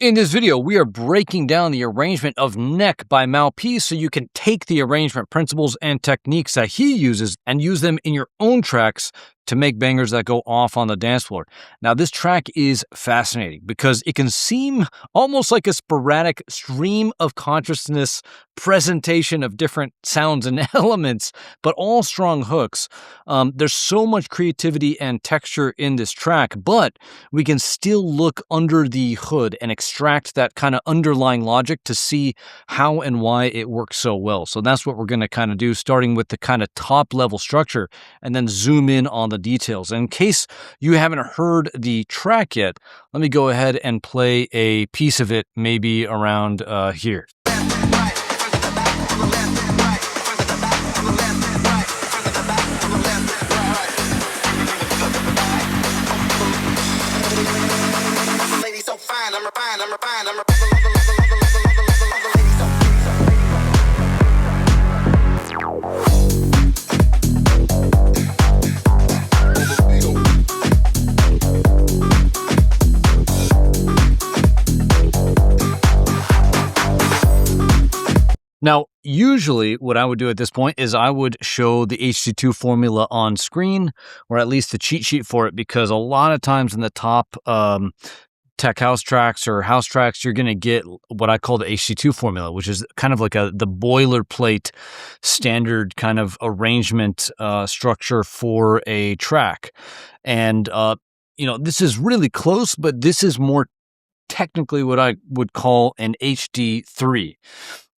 In this video, we are breaking down the arrangement of Neck by Malpiece so you can take the arrangement principles and techniques that he uses and use them in your own tracks to make bangers that go off on the dance floor. Now, this track is fascinating because it can seem almost like a sporadic stream of consciousness presentation of different sounds and elements, but all strong hooks. There's so much creativity and texture in this track, but we can still look under the hood and extract that kind of underlying logic to see how and why it works so well. So that's what we're going to kind of do, starting with the kind of top level structure and then zoom in on the details. And in case you haven't heard the track yet, let me go ahead and play a piece of it maybe around here. Now, usually what I would do at this point is I would show the HC2 formula on screen, or at least the cheat sheet for it, because a lot of times in the top tech house tracks or house tracks, you're going to get what I call the HC2 formula, which is kind of like the boilerplate standard kind of arrangement structure for a track. And, this is really close, but this is more technically what I would call an HD3.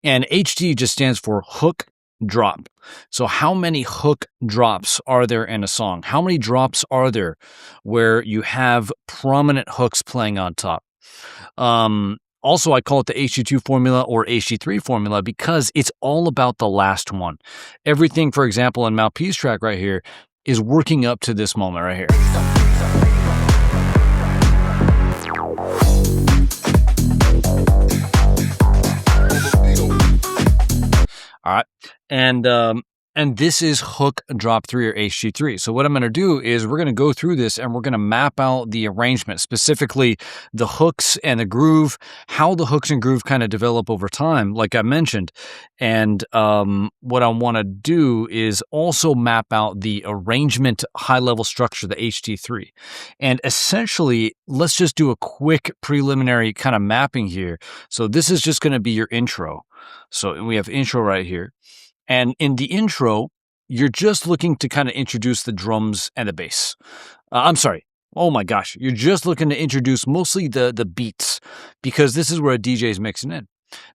And HD just stands for hook drop. So how many hook drops are there in a song? How many drops are there where you have prominent hooks playing on top? Also, I call it the HD2 formula or HD3 formula because it's all about the last one. Everything, for example, in Malpiece track right here is working up to this moment right here. All right. And this is hook drop 3 or HG3. So what I'm going to do is we're going to go through this and we're going to map out the arrangement, specifically the hooks and the groove, how the hooks and groove kind of develop over time, like I mentioned. And what I want to do is also map out the arrangement high-level structure, the HG3. And essentially, let's just do a quick preliminary kind of mapping here. So this is just going to be your intro. So we have intro right here. And in the intro, you're just looking to kind of introduce the drums and the bass. I'm sorry. Oh my gosh. You're just looking to introduce mostly the beats because this is where a DJ is mixing in.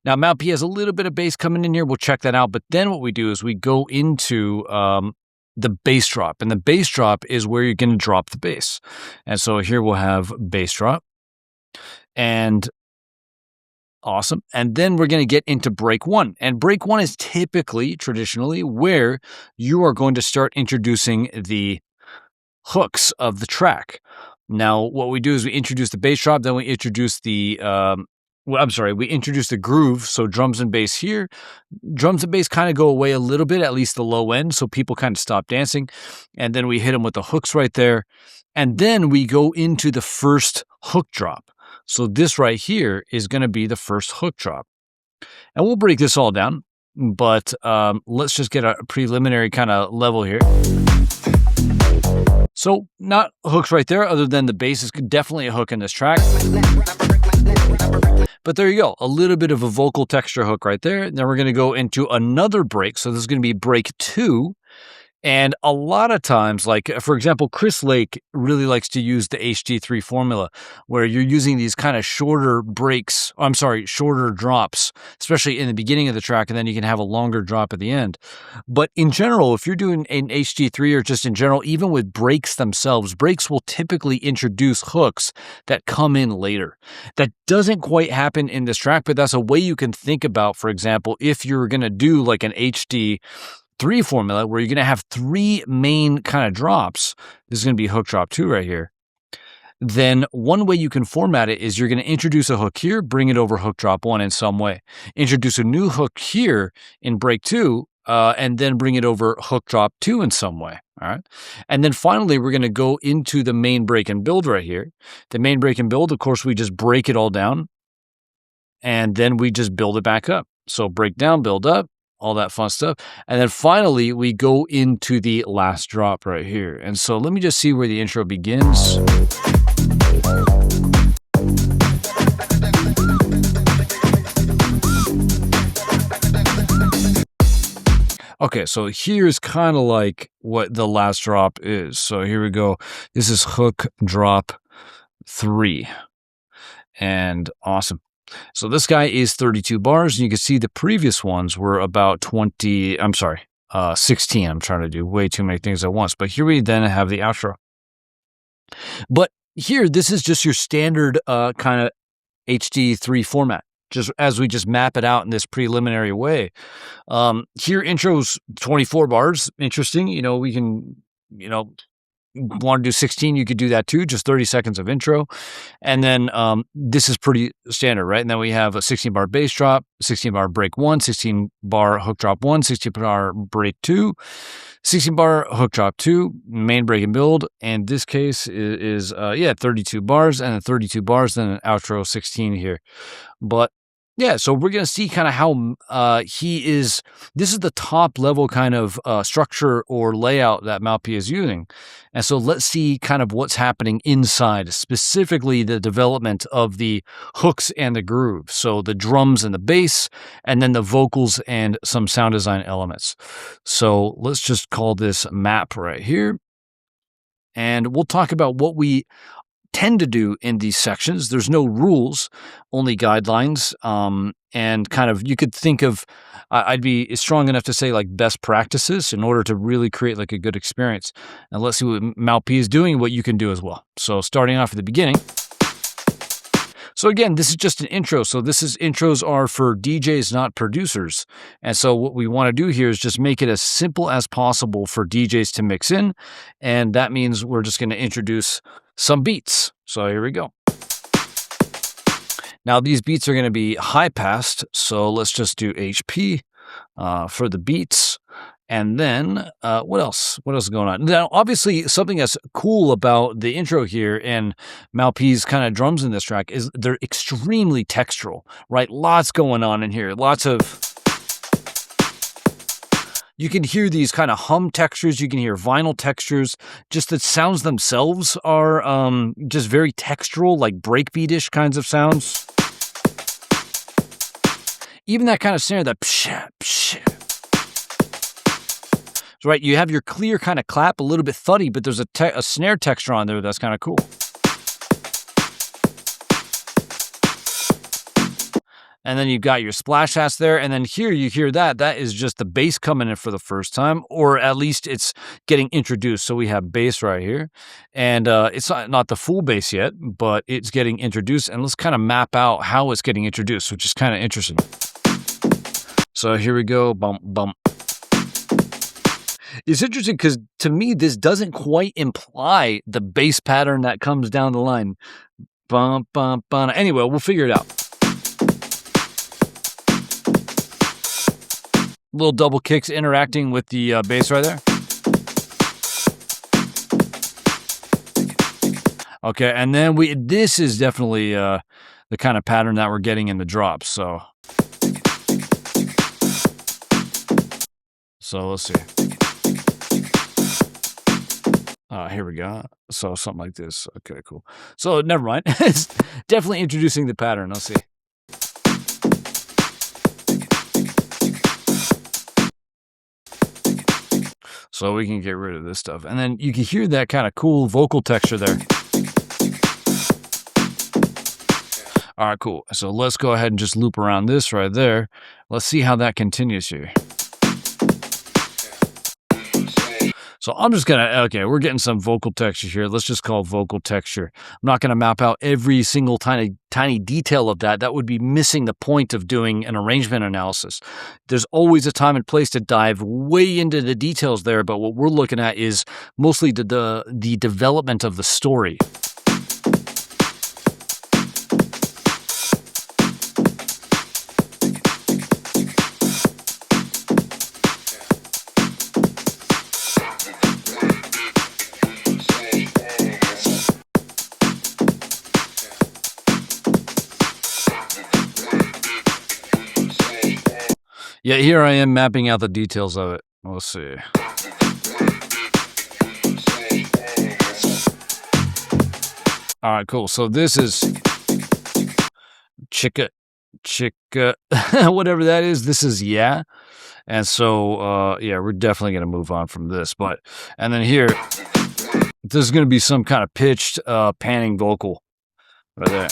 Now, Malpiece has a little bit of bass coming in here. We'll check that out. But then what we do is we go into the bass drop. And the bass drop is where you're going to drop the bass. And so here we'll have bass drop. And awesome. And then we're going to get into break 1. And break 1 is typically, traditionally, where you are going to start introducing the hooks of the track. Now, what we do is we introduce the bass drop, then we introduce we introduce the groove. So drums and bass here. Drums and bass kind of go away a little bit, at least the low end. So people kind of stop dancing. And then we hit them with the hooks right there. And then we go into the first hook drop. So this right here is going to be the first hook drop. And we'll break this all down, but let's just get a preliminary kind of level here. So not hooks right there, other than the bass is definitely a hook in this track. But there you go, a little bit of a vocal texture hook right there. And then we're going to go into another break. So this is going to be break 2. And a lot of times, like, for example, Chris Lake really likes to use the HD3 formula, where you're using these kind of shorter breaks, shorter drops, especially in the beginning of the track, and then you can have a longer drop at the end. But in general, if you're doing an HD3 or just in general, even with breaks themselves, breaks will typically introduce hooks that come in later. That doesn't quite happen in this track, but that's a way you can think about, for example, if you're going to do like an HD3 formula where you're going to have 3 main kind of drops. This is going to be hook drop 2 right here. Then one way you can format it is you're going to introduce a hook here, bring it over hook drop 1 in some way. Introduce a new hook here in break 2, and then bring it over hook drop 2 in some way. All right. And then finally, we're going to go into the main break and build right here. The main break and build, of course, we just break it all down. and then we just build it back up. So break down, build up, all that fun stuff. And then finally, we go into the last drop right here. And so let me just see where the intro begins. Okay, so here's kind of like what the last drop is. So here we go. This is hook drop 3. And awesome. So this guy is 32 bars, and you can see the previous ones were about 16. I'm trying to do way too many things at once. But here we then have the outro. But here, this is just your standard kind of HD3 format, just as we just map it out in this preliminary way. Here, intro's 24 bars. Interesting. We can, want to do 16, you could do that too, just 30 seconds of intro. And then this is pretty standard, right? And then we have a 16-bar bass drop, 16-bar break 1, 16-bar hook drop 1, 16-bar break 2, 16-bar hook drop 2, main break and build. And this case is 32 bars, and then 32 bars, then an outro 16 here. But yeah, so we're going to see kind of how this is the top level kind of structure or layout that Malpi is using. And so let's see kind of what's happening inside, specifically the development of the hooks and the grooves. So the drums and the bass, and then the vocals and some sound design elements. So let's just call this map right here. And we'll talk about what we tend to do in these sections. There's no rules, only guidelines, and kind of you could think of I'd be strong enough to say like best practices in order to really create like a good experience. And let's see what Malpi is doing, what you can do as well. So starting off at the beginning. So again, this is just an intro. So intros are for DJs, not producers. And so what we want to do here is just make it as simple as possible for DJs to mix in. And that means we're just going to introduce some beats. So here we go. Now these beats are going to be high passed. So let's just do HP for the beats. And then what else? What else is going on? Now, obviously, something that's cool about the intro here and Malpi's kind of drums in this track is they're extremely textural, right? Lots going on in here. You can hear these kind of hum textures. You can hear vinyl textures. Just the sounds themselves are just very textural, like breakbeat-ish kinds of sounds. Even that kind of snare, that psh, psh. Right, you have your clear kind of clap, a little bit thuddy, but there's a snare texture on there that's kind of cool. And then you've got your splash hats there, and then here you hear that is just the bass coming in for the first time, or at least it's getting introduced. So we have bass right here, and it's not the full bass yet, but it's getting introduced, and let's kind of map out how it's getting introduced, which is kind of interesting. So here we go, bump, bump. It's interesting because to me, this doesn't quite imply the bass pattern that comes down the line. Bum, bum, bum. Anyway, we'll figure it out. Little double kicks interacting with the bass right there. Okay, and then this is definitely the kind of pattern that we're getting in the drops. So let's see. Here we go. So something like this. Okay, cool. So never mind. It's definitely introducing the pattern. Let's see. So we can get rid of this stuff. And then you can hear that kind of cool vocal texture there. All right, cool. So let's go ahead and just loop around this right there. Let's see how that continues here. So I'm just we're getting some vocal texture here. Let's just call it vocal texture. I'm not going to map out every single tiny detail of that. That would be missing the point of doing an arrangement analysis. There's always a time and place to dive way into the details there, but what we're looking at is mostly the development of the story. Yeah, here I am mapping out the details of it. Let's see. All right, cool. So this is chicka, whatever that is. This is yeah. And so, yeah, we're definitely going to move on from this. But, and then here, there's going to be some kind of pitched, panning vocal right there.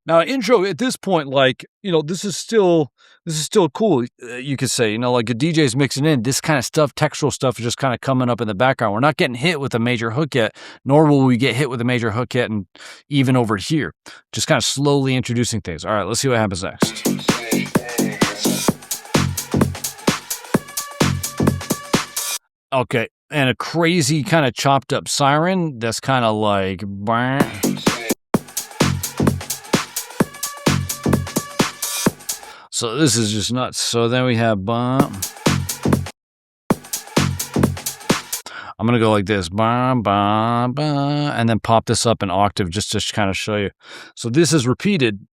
Now, intro at this point, like, you know, this is still cool. You could say, you know, like a DJ's mixing in this kind of stuff, textural stuff is just kind of coming up in the background. We're not getting hit with a major hook yet, nor will we get hit with a major hook yet, and even over here, just kind of slowly introducing things. All right, let's see what happens next. Okay, and a crazy kind of chopped up siren that's kind of like. So this is just nuts. So then we have I'm going to go like this, and then pop this up an octave just to kind of show you. So this is repeated,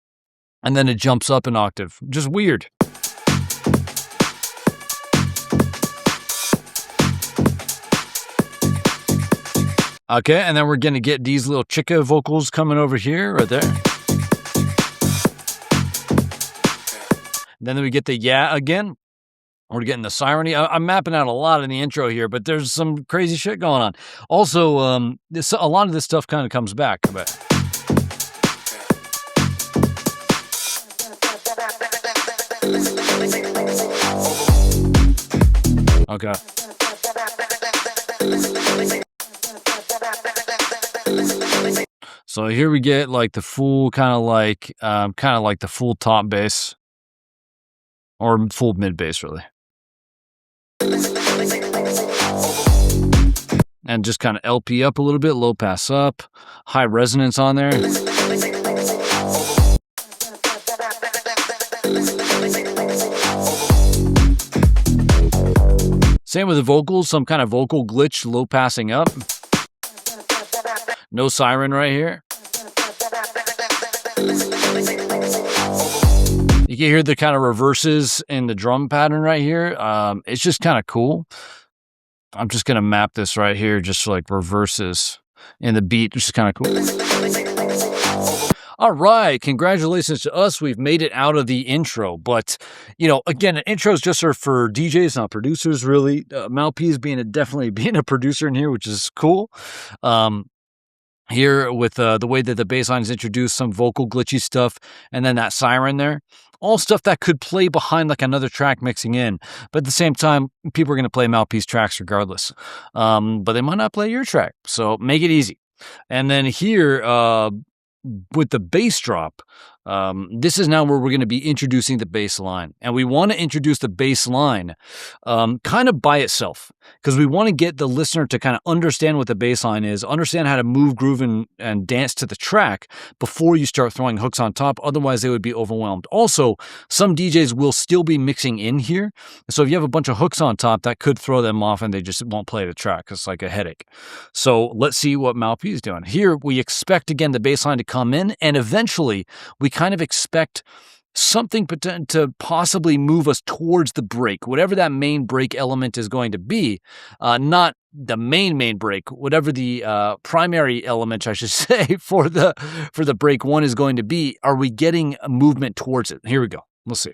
and then it jumps up an octave. Just weird. Okay, and then we're going to get these little chicka vocals coming over here, right there. Then we get the yeah again. We're getting the siren. I'm mapping out a lot in the intro here, but there's some crazy shit going on. Also, a lot of this stuff kind of comes back. But okay. So here we get like the full kind of like the full top bass. Or full mid bass, really. And just kind of LP up a little bit, low pass up, high resonance on there. Same with the vocals, some kind of vocal glitch, low passing up. No siren right here. You can hear the kind of reverses in the drum pattern right here. It's just kind of cool. I'm just going to map this right here, just like reverses in the beat, which is kind of cool. All right, congratulations to us. We've made it out of the intro. But, you know, again, intros just are for DJs, not producers, really. Malp's definitely being a producer in here, which is cool. Here with the way that the bass line is introduced, some vocal glitchy stuff, and then that siren there. All stuff that could play behind like another track mixing in. But at the same time, people are going to play Malp's tracks regardless. But they might not play your track. So make it easy. And then here, with the bass drop, this is now where we're going to be introducing the bass line. And we want to introduce the bass line kind of by itself, because we want to get the listener to kind of understand what the bass line is, understand how to move, groove, and dance to the track before you start throwing hooks on top. Otherwise, they would be overwhelmed. Also, some DJs will still be mixing in here. So if you have a bunch of hooks on top, that could throw them off and they just won't play the track. It's like a headache. So let's see what Malp is doing. Here, we expect, again, the bass line to come in, and eventually, we kind of expect something to possibly move us towards the break, whatever that main break element is going to be, not the main break, whatever the primary element, I should say, for the break one is going to be. Are we getting a movement towards it? Here we go. We'll see.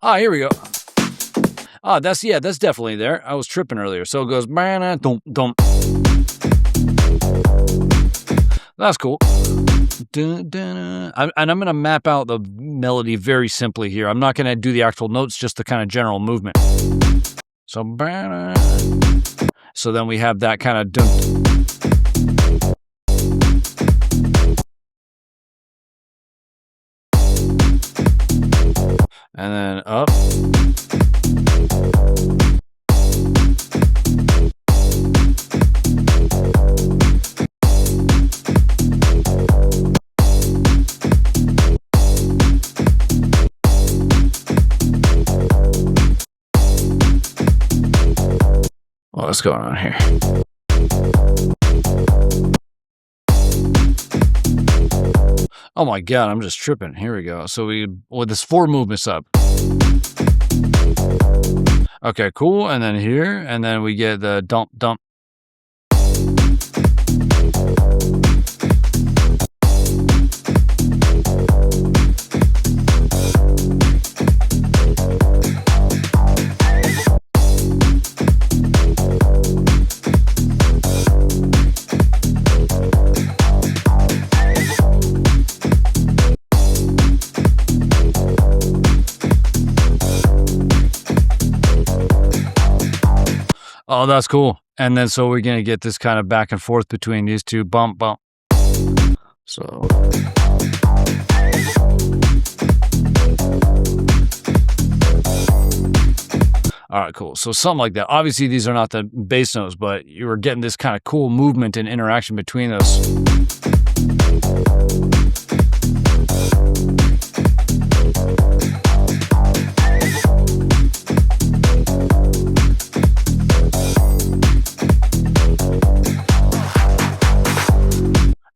Here we go. That's definitely there. I was tripping earlier. So it goes, dum. That's cool. And I'm going to map out the melody very simply here. I'm not going to do the actual notes, just the kind of general movement. So then we have that kind of dum. And then up. What's going on here? Oh my god, I'm just tripping. Here we go. So there's 4 movements up. Okay, cool. And then here, and then we get the dump, dump. Oh, that's cool. And then so we're going to get this kind of back and forth between these two. Bump, bump. So. All right, cool. So something like that. Obviously, these are not the bass notes, but you were getting this kind of cool movement and interaction between those.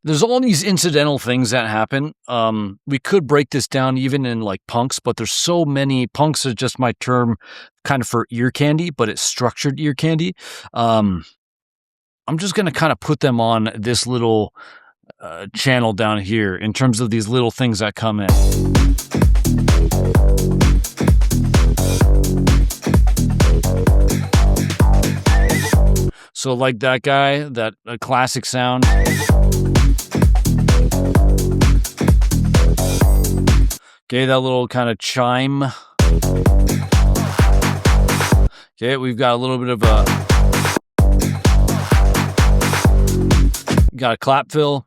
There's all these incidental things that happen. We could break this down even in like punks, but there's so many. Punks is just my term kind of for ear candy, but it's structured ear candy. I'm just going to kind of put them on this little channel down here in terms of these little things that come in. So like that guy, that classic sound. Okay, that little kind of chime. Okay, we've got a little bit of got a clap fill.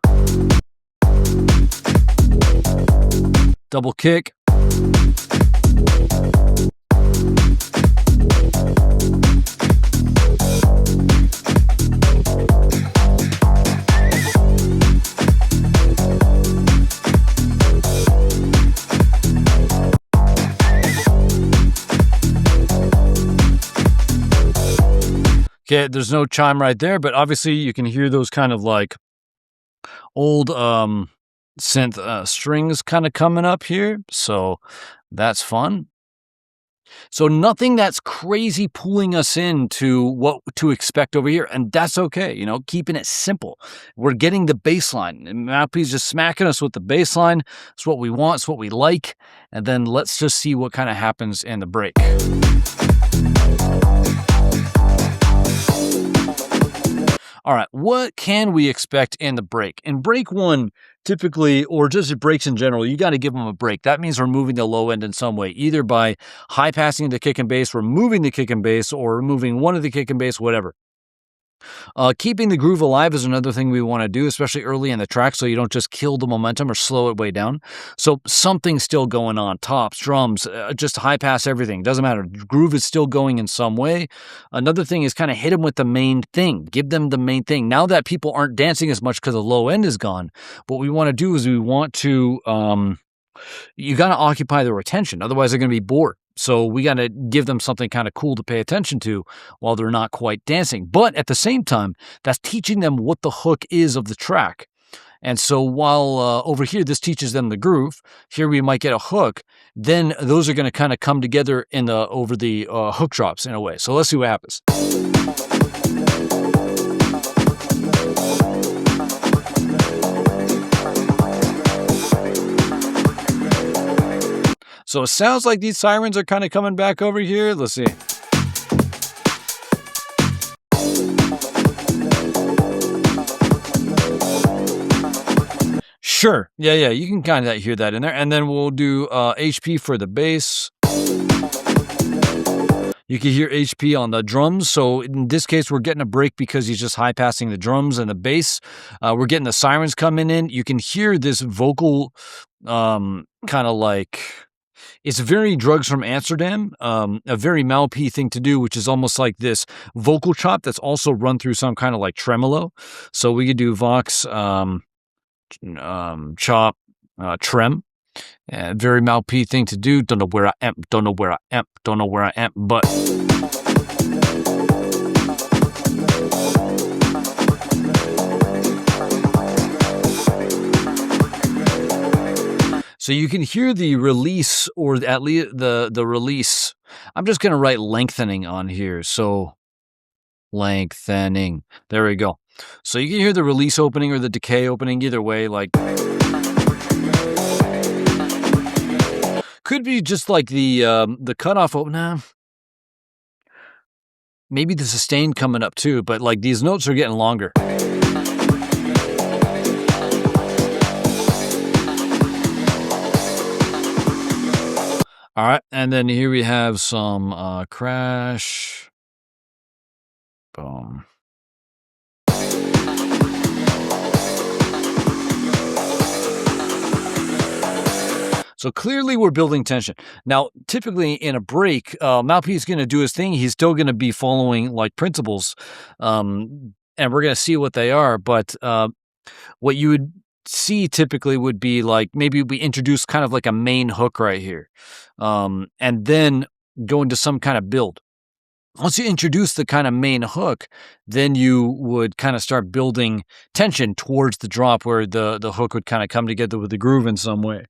Double kick. Okay, there's no chime right there, but obviously you can hear those kind of like old synth strings kind of coming up here. So that's fun. So nothing that's crazy pulling us into what to expect over here. And that's okay, you know, keeping it simple. We're getting the bass line. And Mouthpiece just smacking us with the bass line. It's what we want, it's what we like. And then let's just see what kind of happens in the break. All right, what can we expect in the break? In break 1, typically, or just breaks in general, you got to give them a break. That means we're moving the low end in some way, either by high passing the kick and bass, removing the kick and bass, or removing one of the kick and bass, whatever. Keeping the groove alive is another thing we want to do, especially early in the track, so you don't just kill the momentum or slow it way down. So something's still going on, tops, drums, just high pass everything. Doesn't matter. Groove is still going in some way. Another thing is kind of hit them with the main thing. Give them the main thing. Now that people aren't dancing as much because the low end is gone, what we want to do is we want to, you got to occupy their attention. Otherwise, they're going to be bored. So we got to give them something kind of cool to pay attention to while they're not quite dancing. But at the same time, that's teaching them what the hook is of the track. And so while over here, this teaches them the groove, here we might get a hook, then those are going to kind of come together in the over the hook drops in a way. So let's see what happens. So it sounds like these sirens are kind of coming back over here. Let's see. Sure. Yeah, you can kind of hear that in there. And then we'll do HP for the bass. You can hear HP on the drums. So in this case, we're getting a break because he's just high passing the drums and the bass. We're getting the sirens coming in. You can hear this vocal kind of like... It's very Drugs from Amsterdam, a very Malp thing to do, which is almost like this vocal chop that's also run through some kind of like tremolo. So we could do Vox, chop, trem. Very Malp thing to do. Don't know where I am, don't know where I am, don't know where I am, but... So you can hear the release, or at least the release. I'm just going to write lengthening on here. So lengthening. There we go. So you can hear the release opening or the decay opening, either way. Like, could be just like the cutoff open. Nah, maybe the sustain coming up too, but like these notes are getting longer. All right, and then here we have some crash. Boom. So clearly we're building tension. Now, typically in a break, Malpi is going to do his thing. He's still going to be following like principles, and we're going to see what they are. But what you would see typically would be like, maybe we introduce kind of like a main hook right here, and then go into some kind of build. Once you introduce the kind of main hook, then you would kind of start building tension towards the drop, where the hook would kind of come together with the groove in some way.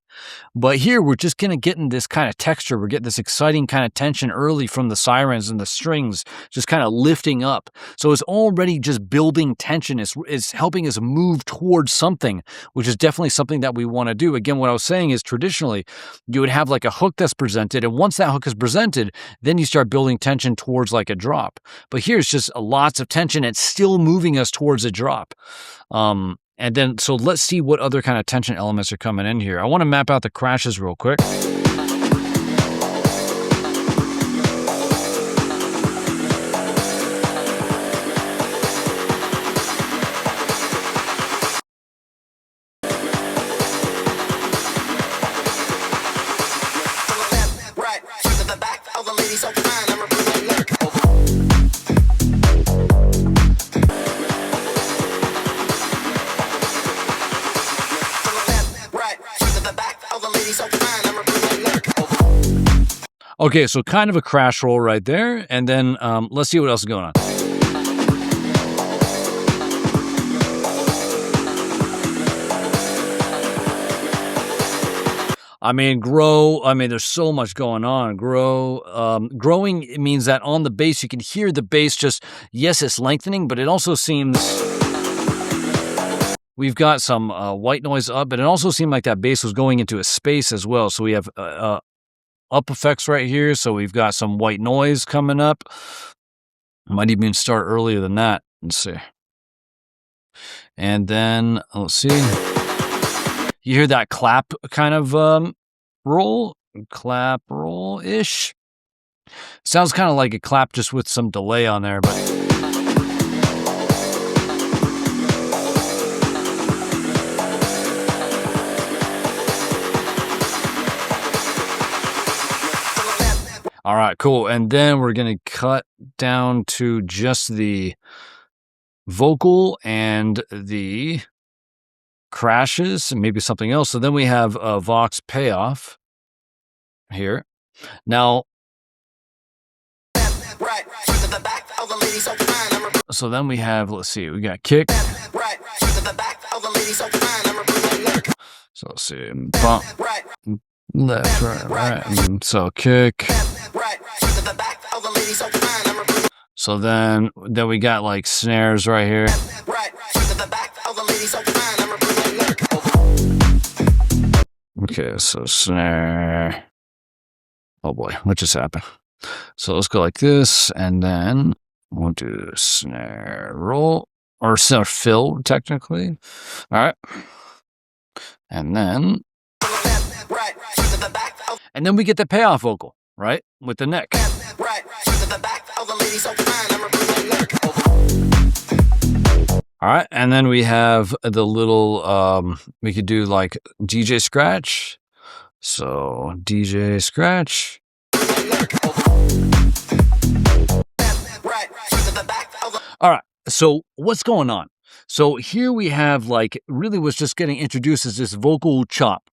But here we're just going to get in this kind of texture. We're getting this exciting kind of tension early from the sirens and the strings just kind of lifting up. So it's already just building tension. It's helping us move towards something, which is definitely something that we want to do. Again, what I was saying is traditionally you would have like a hook that's presented, and once that hook is presented, then you start building tension towards like a drop. But here it's just lots of tension. It's still moving us towards a drop. And then, so let's see what other kind of tension elements are coming in here. I want to map out the crashes real quick. Okay, so kind of a crash roll right there, and then let's see what else is going on. I mean, grow. I mean, there's so much going on. Grow. Growing means that on the bass, you can hear the bass just, yes, it's lengthening, but it also seems we've got some white noise up, but it also seemed like that bass was going into a space as well. So we have up effects right here. So we've got some white noise coming up. Might even start earlier than that. Let's see. And then let's see. You hear that clap kind of roll? Clap roll-ish. Sounds kind of like a clap just with some delay on there, but all right, cool. And then we're going to cut down to just the vocal and the crashes and maybe something else. So then we have a Vox payoff here. Now, so then we have, let's see, we got kick. So let's see, bump, left, right. And so kick. So then we got like snares right here. Okay, so snare. Oh boy, what just happened? So let's go like this, and then we'll do snare roll, or snare fill, technically. All right. And then we get the payoff vocal, right? With the neck. All right, and then we have the little, we could do like DJ scratch. So DJ scratch. All right, so what's going on? So here we have like, really what's just getting introduced is this vocal chop.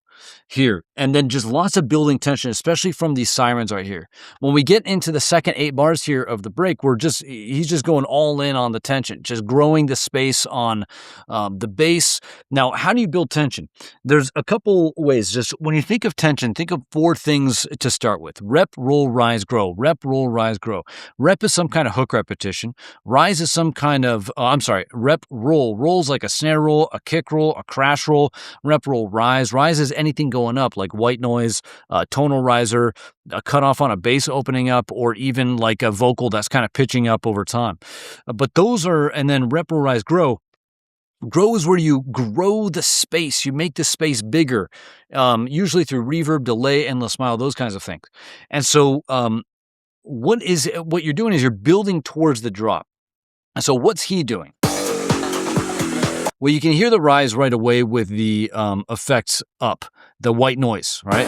here. And then just lots of building tension, especially from these sirens right here. When we get into the second 8 bars here of the break, he's just going all in on the tension, just growing the space on the bass. Now, how do you build tension? There's a couple ways. Just when you think of tension, think of 4 things to start with. Rep, roll, rise, grow. Rep, roll, rise, grow. Rep is some kind of hook repetition. Rise is some kind of, rep, roll. Roll's like a snare roll, a kick roll, a crash roll. Rep, roll, rise. Rise is anything going up, like white noise, tonal riser, a cutoff on a bass opening up, or even like a vocal that's kind of pitching up over time. But those are, and then rep, roll, rise, grow. Grow is where you grow the space. You make the space bigger, usually through reverb, delay, endless smile, those kinds of things. And so what you're doing is you're building towards the drop. And so what's he doing? Well, you can hear the rise right away with the effects up, the white noise, right?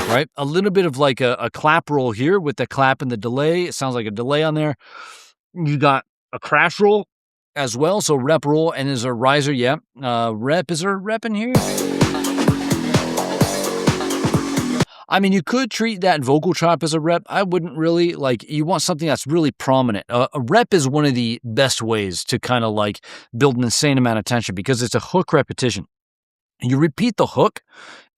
Right? A little bit of like a clap roll here with the clap and the delay. It sounds like a delay on there. You got a crash roll as well. So rep, roll, and is a riser. Yeah. Rep, is there a rep in here? I mean, you could treat that vocal chop as a rep. I wouldn't really. Like, you want something that's really prominent. A rep is one of the best ways to kind of like build an insane amount of tension because it's a hook repetition. You repeat the hook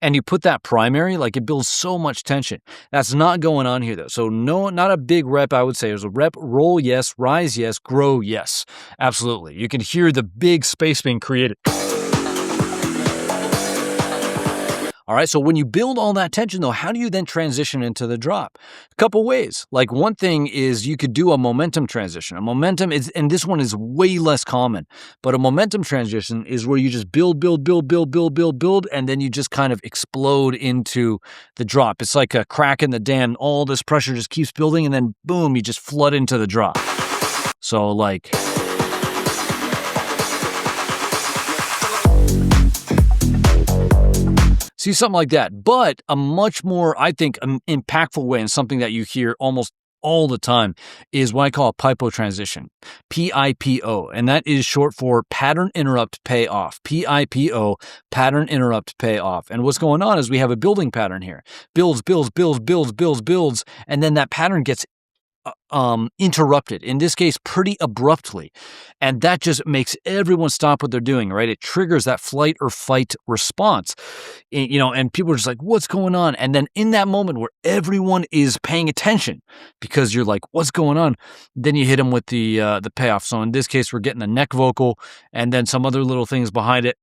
and you put that primary, like it builds so much tension. That's not going on here though. So no, not a big rep, I would say. There's a rep, roll, yes, rise, yes, grow, yes. Absolutely. You can hear the big space being created. All right, so when you build all that tension, though, how do you then transition into the drop? A couple ways. Like, one thing is you could do a momentum transition. A momentum is, and this one is way less common, but a momentum transition is where you just build, and then you just kind of explode into the drop. It's like a crack in the dam. All this pressure just keeps building, and then boom, you just flood into the drop. So, like... see, something like that, but a much more, I think, impactful way, and something that you hear almost all the time, is what I call a PIPO transition, P-I-P-O, and that is short for pattern interrupt pay off, P-I-P-O, pattern interrupt pay off. And what's going on is we have a building pattern here, builds, and then that pattern gets interrupted, in this case pretty abruptly, and that just makes everyone stop what they're doing, right? It triggers that flight or fight response, and people are just like, what's going on? And then in that moment where everyone is paying attention because you're like, what's going on? Then you hit them with the payoff. So in this case, we're getting the neck vocal and then some other little things behind it,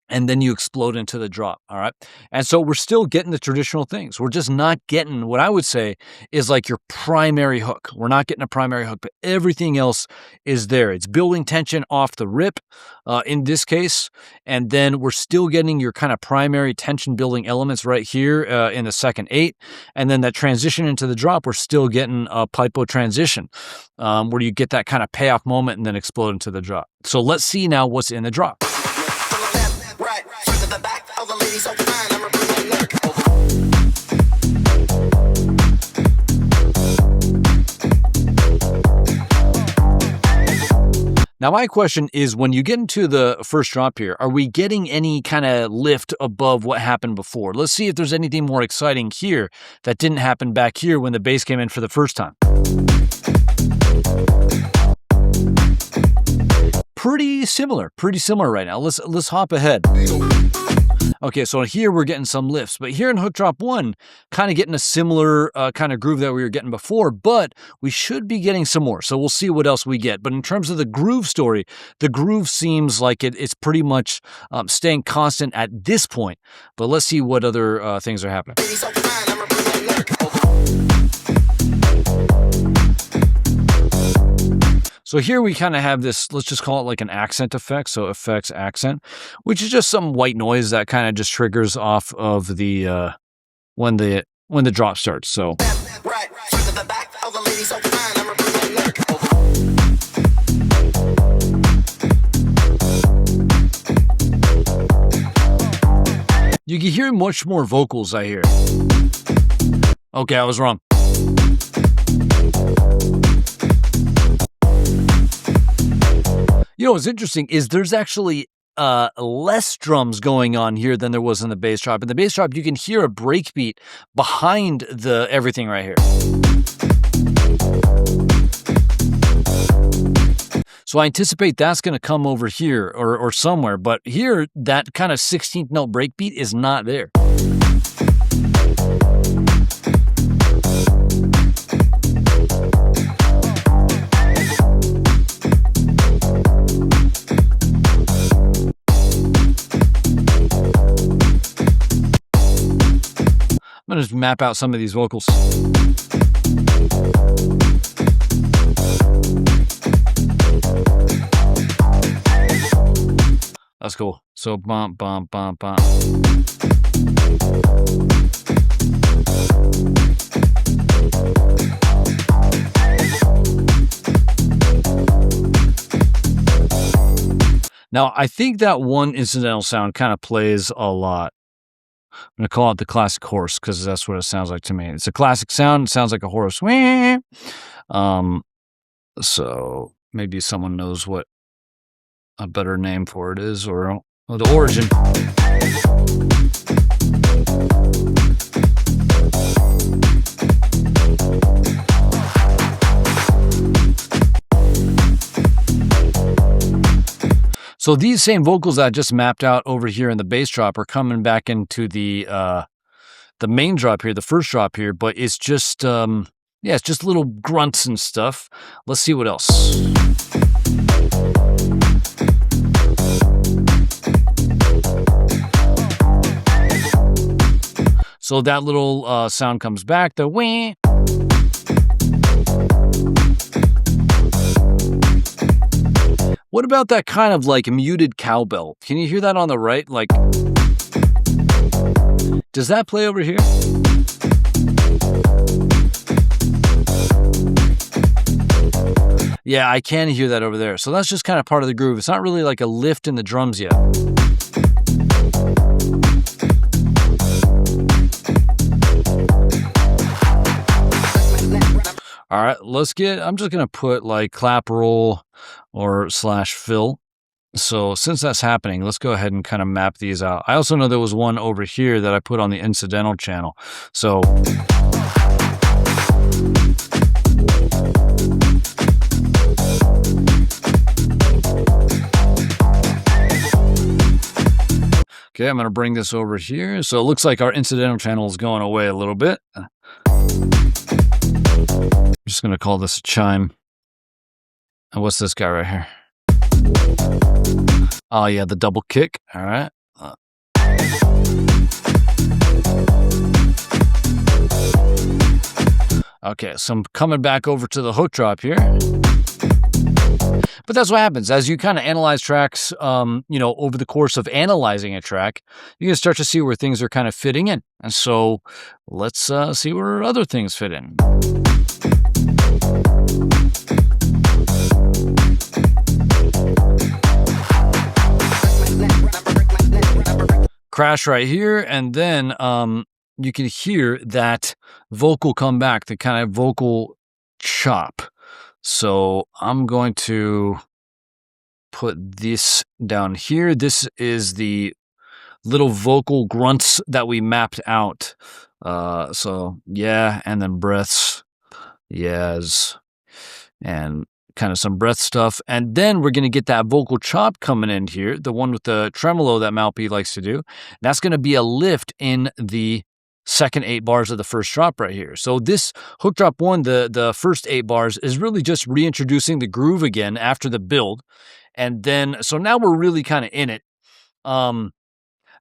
and then you explode into the drop, all right? And so we're still getting the traditional things. We're just not getting what I would say is like your primary hook. We're not getting a primary hook, but everything else is there. It's building tension off the rip in this case, and then we're still getting your kind of primary tension building elements right here in the second 8, and then that transition into the drop, we're still getting a PIPO transition where you get that kind of payoff moment and then explode into the drop. So let's see now what's in the drop. Now, my question is, when you get into the first drop here, are we getting any kind of lift above what happened before? Let's see if there's anything more exciting here that didn't happen back here when the bass came in for the first time. Pretty similar right now. Let's hop ahead. Okay, so here we're getting some lifts, but here in hook drop 1, kind of getting a similar kind of groove that we were getting before, but we should be getting some more. So we'll see what else we get. But in terms of the groove story, the groove seems like it's pretty much staying constant at this point. But let's see what other things are happening. So here we kind of have this, let's just call it like an accent effect. So effects accent, which is just some white noise that kind of just triggers off of the when the drop starts. So you can hear much more vocals, I hear. Okay, I was wrong. You know, what's interesting is there's actually less drums going on here than there was in the bass drop. In the bass drop, you can hear a breakbeat behind the everything right here. So I anticipate that's going to come over here or somewhere, but here, that kind of 16th note breakbeat is not there. I'm going to just map out some of these vocals. That's cool. So bump, bump, bump, bump. Now, I think that one incidental sound kind of plays a lot. I'm going to call it the classic horse because that's what it sounds like to me. It's a classic sound. It sounds like a horse. So maybe someone knows what a better name for it is, or the origin. So these same vocals that I just mapped out over here in the bass drop are coming back into the main drop here, the first drop here, but it's just it's just little grunts and stuff. Let's see what else. So that little sound comes back, the wah. What about that kind of like muted cowbell? Can you hear that on the right? Like, does that play over here? Yeah, I can hear that over there. So that's just kind of part of the groove. It's not really like a lift in the drums yet. All right, I'm just going to put like clap roll or /fill. So since that's happening, let's go ahead and kind of map these out. I also know there was one over here that I put on the incidental channel. So okay, I'm going to bring this over here. So it looks like our incidental channel is going away a little bit. I'm just going to call this a chime. And what's this guy right here? Oh, yeah, the double kick. All right. Okay, so I'm coming back over to the hook drop here. But that's what happens. As you kind of analyze tracks, over the course of analyzing a track, you can start to see where things are kind of fitting in. And so let's see where other things fit in. Crash right here, and then you can hear that vocal come back, the kind of vocal chop. So I'm going to put this down here. This is the little vocal grunts that we mapped out. So yeah, and then breaths, yes, and kind of some breath stuff. And then we're going to get that vocal chop coming in here, the one with the tremolo that Malpi likes to do. That's going to be a lift in the second 8 bars of the first drop right here. So this hook drop 1, the first 8 bars is really just reintroducing the groove again after the build. And then, so now we're really kind of in it.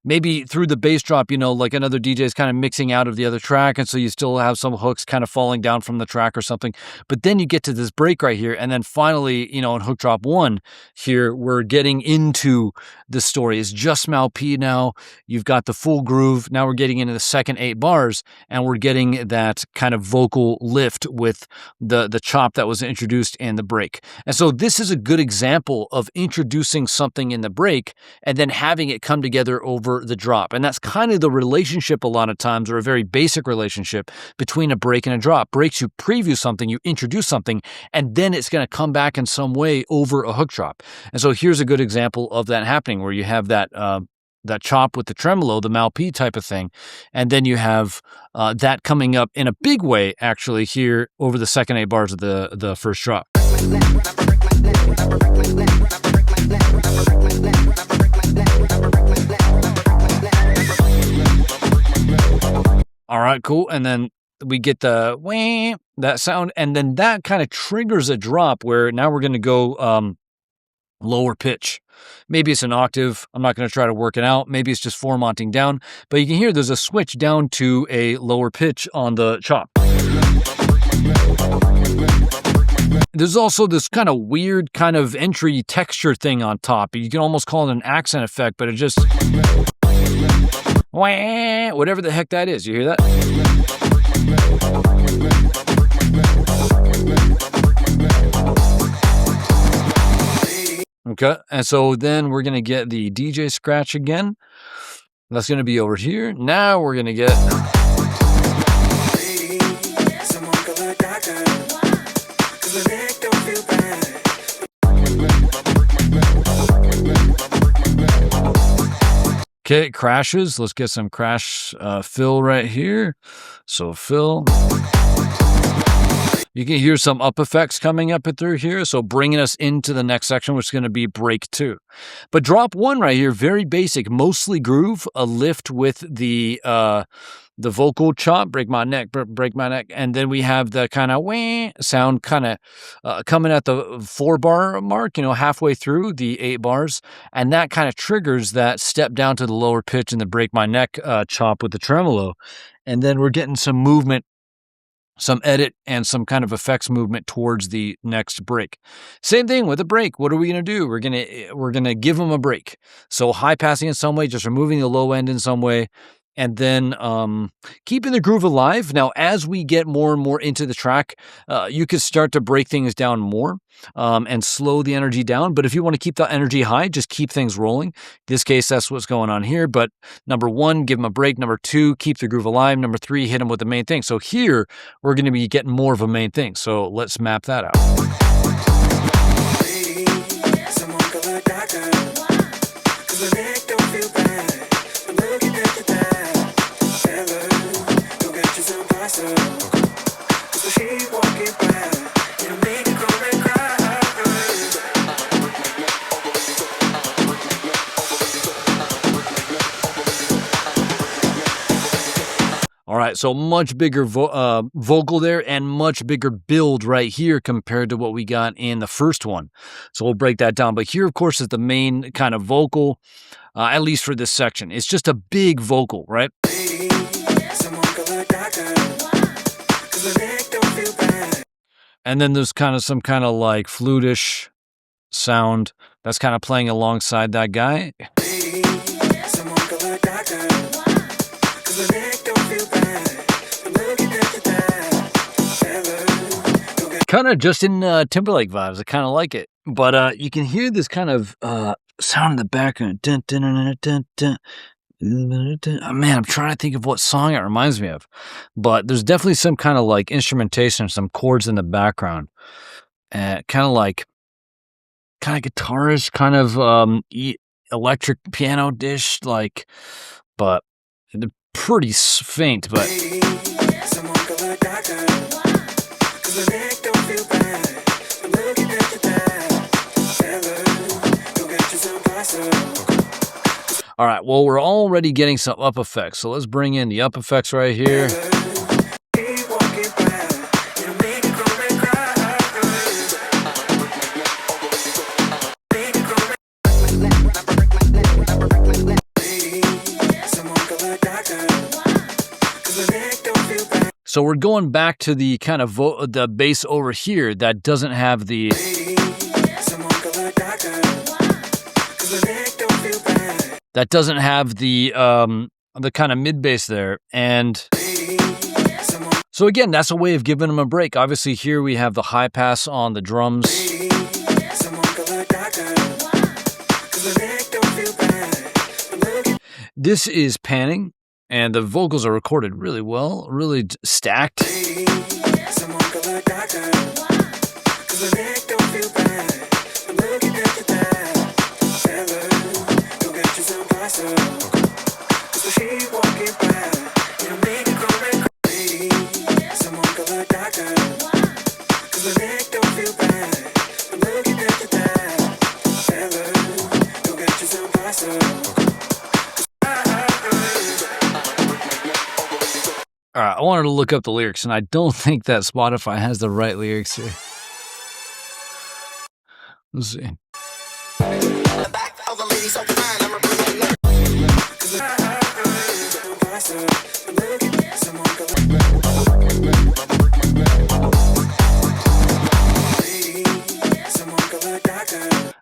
Maybe through the bass drop, like another DJ is kind of mixing out of the other track, and so you still have some hooks kind of falling down from the track or something. But then you get to this break right here, and then finally, in hook drop 1 here, we're getting into the story. It's just Malpi now. You've got the full groove. Now we're getting into the second 8 bars, and we're getting that kind of vocal lift with the chop that was introduced in the break. And so this is a good example of introducing something in the break and then having it come together over over the drop. And that's kind of the relationship a lot of times, or a very basic relationship between a break and a drop. Breaks, you preview something, you introduce something, and then it's going to come back in some way over a hook drop. And so here's a good example of that happening, where you have that chop with the tremolo, the Mal-P type of thing, and then you have that coming up in a big way, actually, here over the second 8 bars of the first drop. All right, cool. And then we get the wah, that sound, and then that kind of triggers a drop where now we're going to go lower pitch. Maybe it's an octave. I'm not going to try to work it out. Maybe it's just formatting down, but you can hear there's a switch down to a lower pitch on the chop. There's also this kind of weird kind of entry texture thing on top. You can almost call it an accent effect, but it just whatever the heck that is. You hear that? Okay, and so then we're going to get the DJ scratch again. That's going to be over here. Now we're going to get... Okay, it crashes. Let's get some crash fill right here. So fill. You can hear some up effects coming up through here, so bringing us into the next section, which is going to be break 2. But drop 1 right here, very basic, mostly groove, a lift with the vocal chop, break my neck, and then we have the kind of wah sound kind of coming at the 4-bar mark, halfway through the 8 bars, and that kind of triggers that step down to the lower pitch and the break my neck chop with the tremolo, and then we're getting some movement, some edit, and some kind of effects movement towards the next break. Same thing with a break. What are we going to do? We're going to give them a break. So high passing in some way, just removing the low end in some way, and then keeping the groove alive. Now, as we get more and more into the track, you could start to break things down more and slow the energy down. But if you want to keep the energy high, just keep things rolling. In this case, that's what's going on here. But number 1, give them a break. Number 2, keep the groove alive. Number 3, hit them with the main thing. So here, we're going to be getting more of a main thing. So let's map that out. All right, so much bigger vocal there and much bigger build right here compared to what we got in the first one. So we'll break that down. But here, of course, is the main kind of vocal, at least for this section. It's just a big vocal, right? And then there's kind of some kind of like flutish sound that's kind of playing alongside that guy. Kind of Justin Timberlake vibes. I kind of like it. But you can hear this kind of sound in the background. Dun, dun, dun, dun, dun, dun. Man, I'm trying to think of what song it reminds me of. But there's definitely some kind of like instrumentation, some chords in the background. Kind of guitarish, kind of electric piano dish, like, but pretty faint, but... All right, well, we're already getting some up effects, so let's bring in the up effects right here. So we're going back to the kind of the bass over here that doesn't have the... That doesn't have the kind of mid bass there. And so again, that's a way of giving them a break. Obviously here we have the high pass on the drums. This is panning, and the vocals are recorded really well, really stacked. All right, I wanted to look up the lyrics, and I don't think that Spotify has the right lyrics here. Let's see.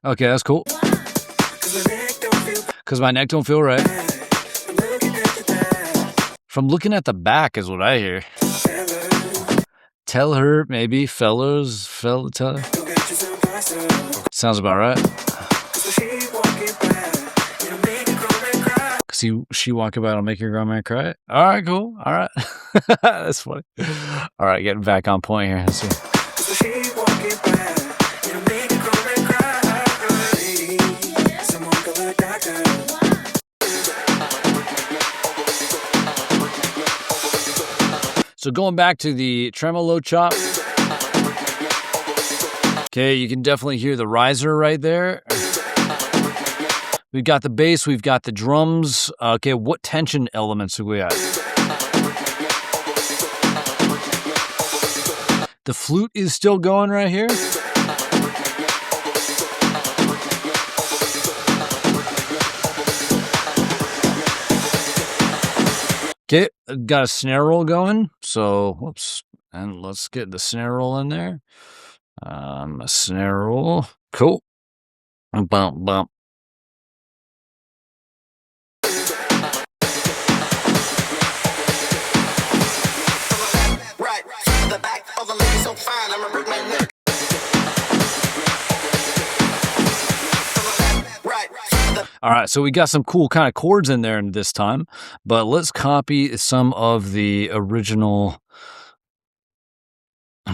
Okay, that's cool. Because my neck don't feel right. From looking at the back is what I hear. Tell her, maybe, fellas, tell her. Sounds about right. She walk about and make your grandma cry. All right, cool. All right. That's funny. All right, getting back on point here. Let's see. So going back to the tremolo chop. Okay, you can definitely hear the riser right there. We've got the bass, we've got the drums. Okay, what tension elements do we have? The flute is still going right here. Okay, got a snare roll going. So, whoops. And let's get the snare roll in there. A snare roll. Cool. Bump, bump. All right, so we got some cool kind of chords in there this time, but let's copy some of the original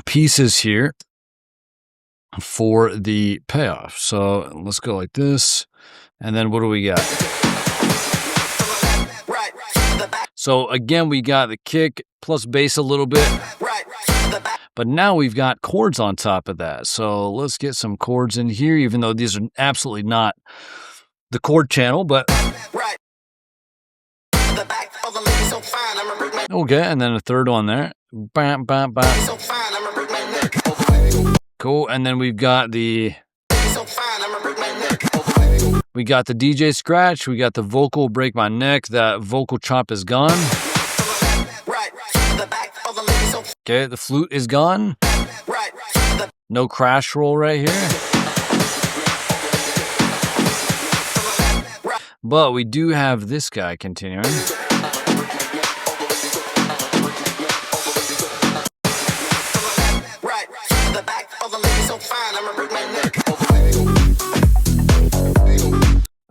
pieces here for the payoff. So let's go like this, and then what do we got? So again, we got the kick plus bass a little bit, but now we've got chords on top of that. So let's get some chords in here, even though these are absolutely not the chord channel, but okay, and then a third one there. Bam, bam, bam. Cool, and then we've got the DJ scratch, we got the vocal break my neck, that vocal chop is gone. Okay, the flute is gone. No crash roll right here. But we do have this guy continuing.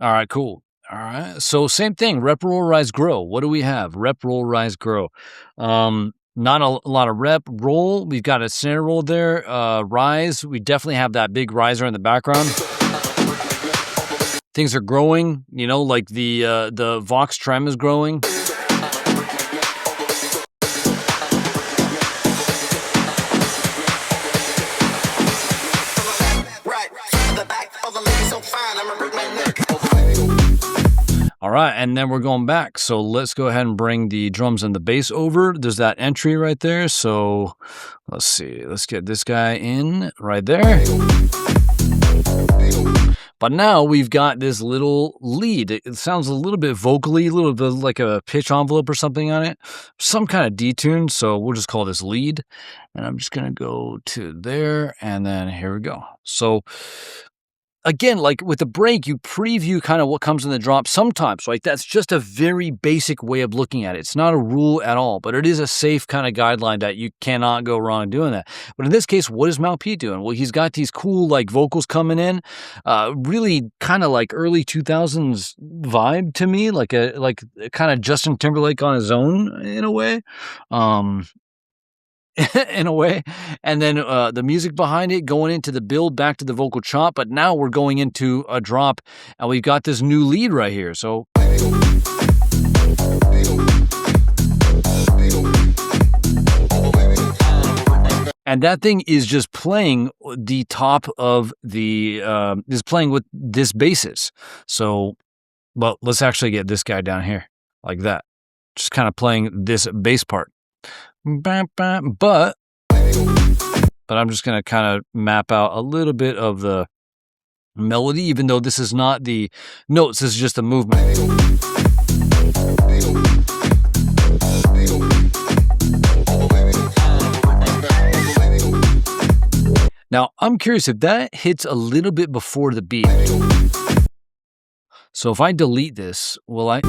All right, cool. All right, so same thing, rep, roll, rise, grow. What do we have? Rep, roll, rise, grow. Not a lot of rep, roll. We've got a snare roll there. Rise, we definitely have that big riser in the background. Things are growing, you know, like the Vox trem is growing. All right, and then we're going back. So let's go ahead and bring the drums and the bass over. There's that entry right there. So let's see. Let's get this guy in right there. But now we've got this little lead. It sounds a little bit vocally, a little bit like a pitch envelope or something on it. Some kind of detune, so we'll just call this lead. And I'm just going to go to there, and then here we go. So again, like with the break, you preview kind of what comes in the drop sometimes, right? That's just a very basic way of looking at it. It's not a rule at all, but it is a safe kind of guideline that you cannot go wrong doing that. But in this case, what is Mal P doing? Well, he's got these cool like vocals coming in, really kind of like early 2000s vibe to me, like kind of Justin Timberlake on his own in a way. In a way, and then the music behind it going into the build back to the vocal chop, but now we're going into a drop and we've got this new lead right here. So and that thing is just playing the top of the is playing with this basis. So well, let's actually get this guy down here like that, just kind of playing this bass part. But I'm just going to kind of map out a little bit of the melody, even though this is not the notes, this is just a movement. Now, I'm curious if that hits a little bit before the beat. So if I delete this, will I?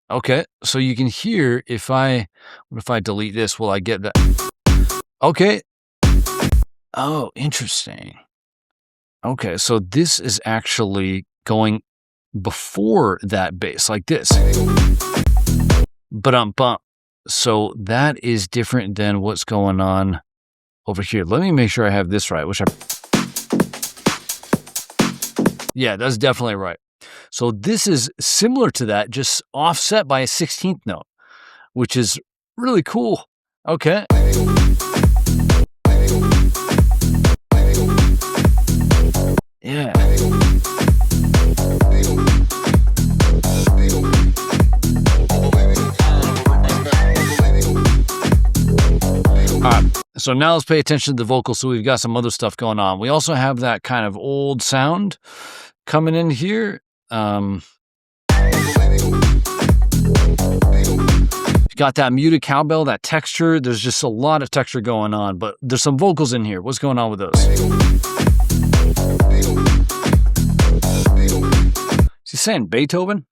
Okay, so you can hear if I delete this, will I get that? Okay. Oh, interesting. Okay, so this is actually going before that bass, like this. Bump. So that is different than what's going on over here. Let me make sure I have this right, yeah, that's definitely right. So this is similar to that, just offset by a 16th note, which is really cool. Okay. Yeah. All right. So now let's pay attention to the vocals. So we've got some other stuff going on. We also have that kind of old sound coming in here. Got that muted cowbell, that texture. There's just a lot of texture going on, but there's some vocals in here. What's going on with those? Is he saying Beethoven?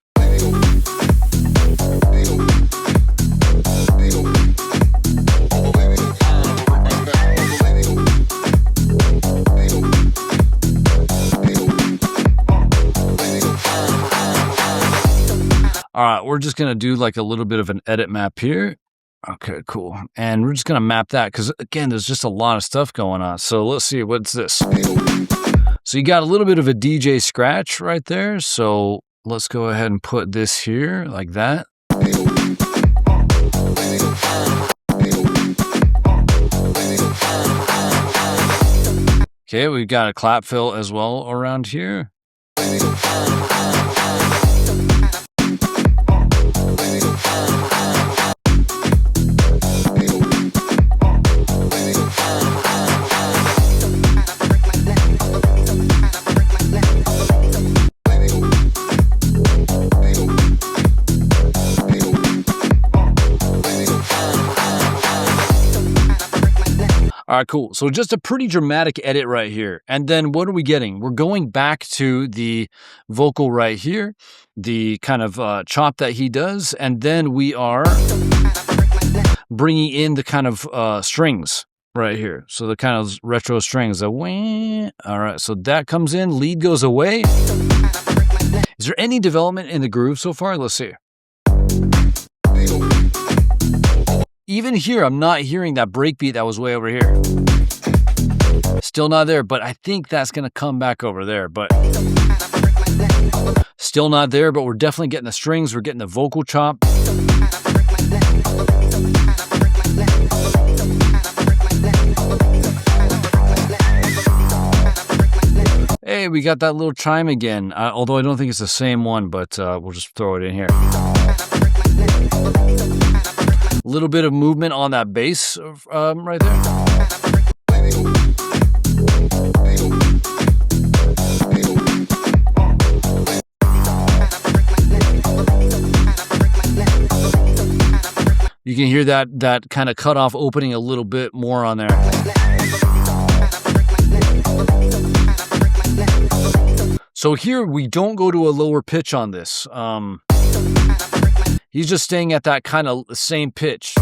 All right, we're just going to do like a little bit of an edit map here. Okay, cool. And we're just going to map that because, again, there's just a lot of stuff going on. So let's see, what's this? So you got a little bit of a DJ scratch right there. So let's go ahead and put this here like that. Okay, we've got a clap fill as well around here. All right, cool. So just a pretty dramatic edit right here. And then what are we getting? We're going back to the vocal right here, the kind of chop that he does. And then we are bringing in the kind of strings right here. So the kind of retro strings. All right, so that comes in. Lead goes away. Is there any development in the groove so far? Let's see. Even here, I'm not hearing that breakbeat that was way over here. Still not there, but I think that's going to come back over there. But still not there, but we're definitely getting the strings. We're getting the vocal chop. Hey, we got that little chime again. Although I don't think it's the same one, but we'll just throw it in here. A little bit of movement on that bass right there. You can hear that kind of cutoff opening a little bit more on there. So here we don't go to a lower pitch on this. He's just staying at that kind of same pitch.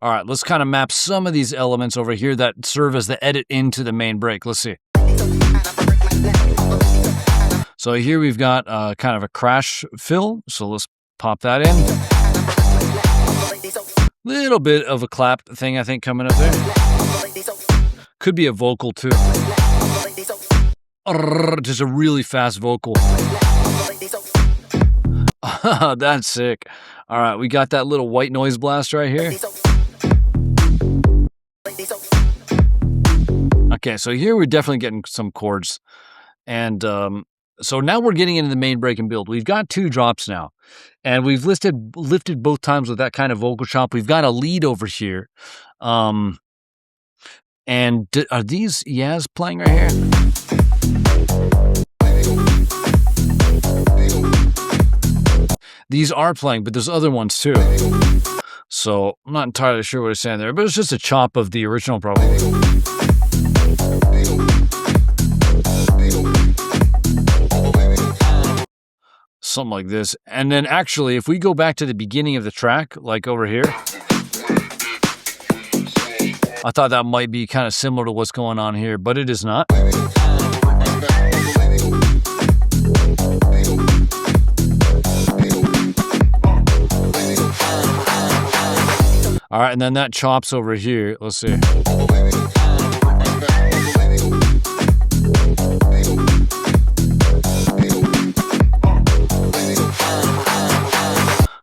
All right, let's kind of map some of these elements over here that serve as the edit into the main break. Let's see. So here we've got kind of a crash fill. So let's pop that in. Little bit of a clap thing, I think, coming up there. Could be a vocal too. Just a really fast vocal. That's sick. All right, we got that little white noise blast right here. Okay, so here we're definitely getting some chords. And so now we're getting into the main break and build. We've got 2 drops now. And we've lifted both times with that kind of vocal chop. We've got a lead over here. And are these Yaz playing right here? These are playing, but there's other ones too. So I'm not entirely sure what it's saying there, but it's just a chop of the original probably. Something like this. And then actually, if we go back to the beginning of the track, like over here, I thought that might be kind of similar to what's going on here, but it is not. All right, and then that chops over here. Let's see.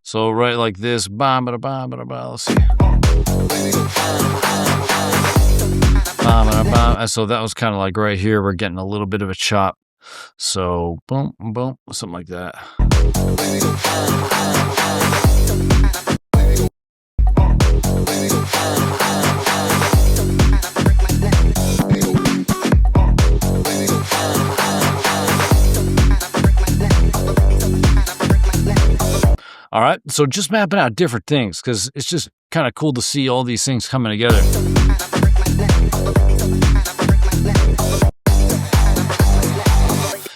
So right like this, let's see. So that was kind of like right here, we're getting a little bit of a chop. So boom, boom, something like that. All right, so just mapping out different things because it's just kind of cool to see all these things coming together.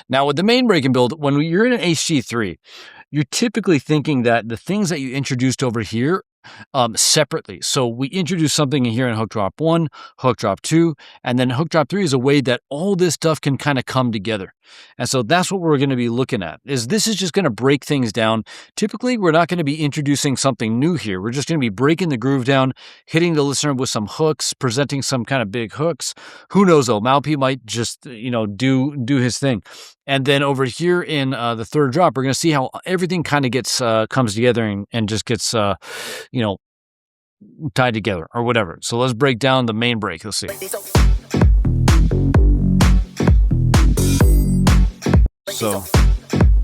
Now with the main break and build, when you're in an HG3, you're typically thinking that the things that you introduced over here separately. So we introduce something in here in hook drop 1, hook drop 2, and then hook drop 3 is a way that all this stuff can kind of come together. And so that's what we're going to be looking at. This is just going to break things down. Typically, we're not going to be introducing something new here. We're just going to be breaking the groove down, hitting the listener with some hooks, presenting some kind of big hooks. Who knows though? Malpi might just, do his thing. And then over here in the 3rd drop, we're going to see how everything kind of gets comes together and just gets tied together or whatever. So let's break down the main break. Let's see.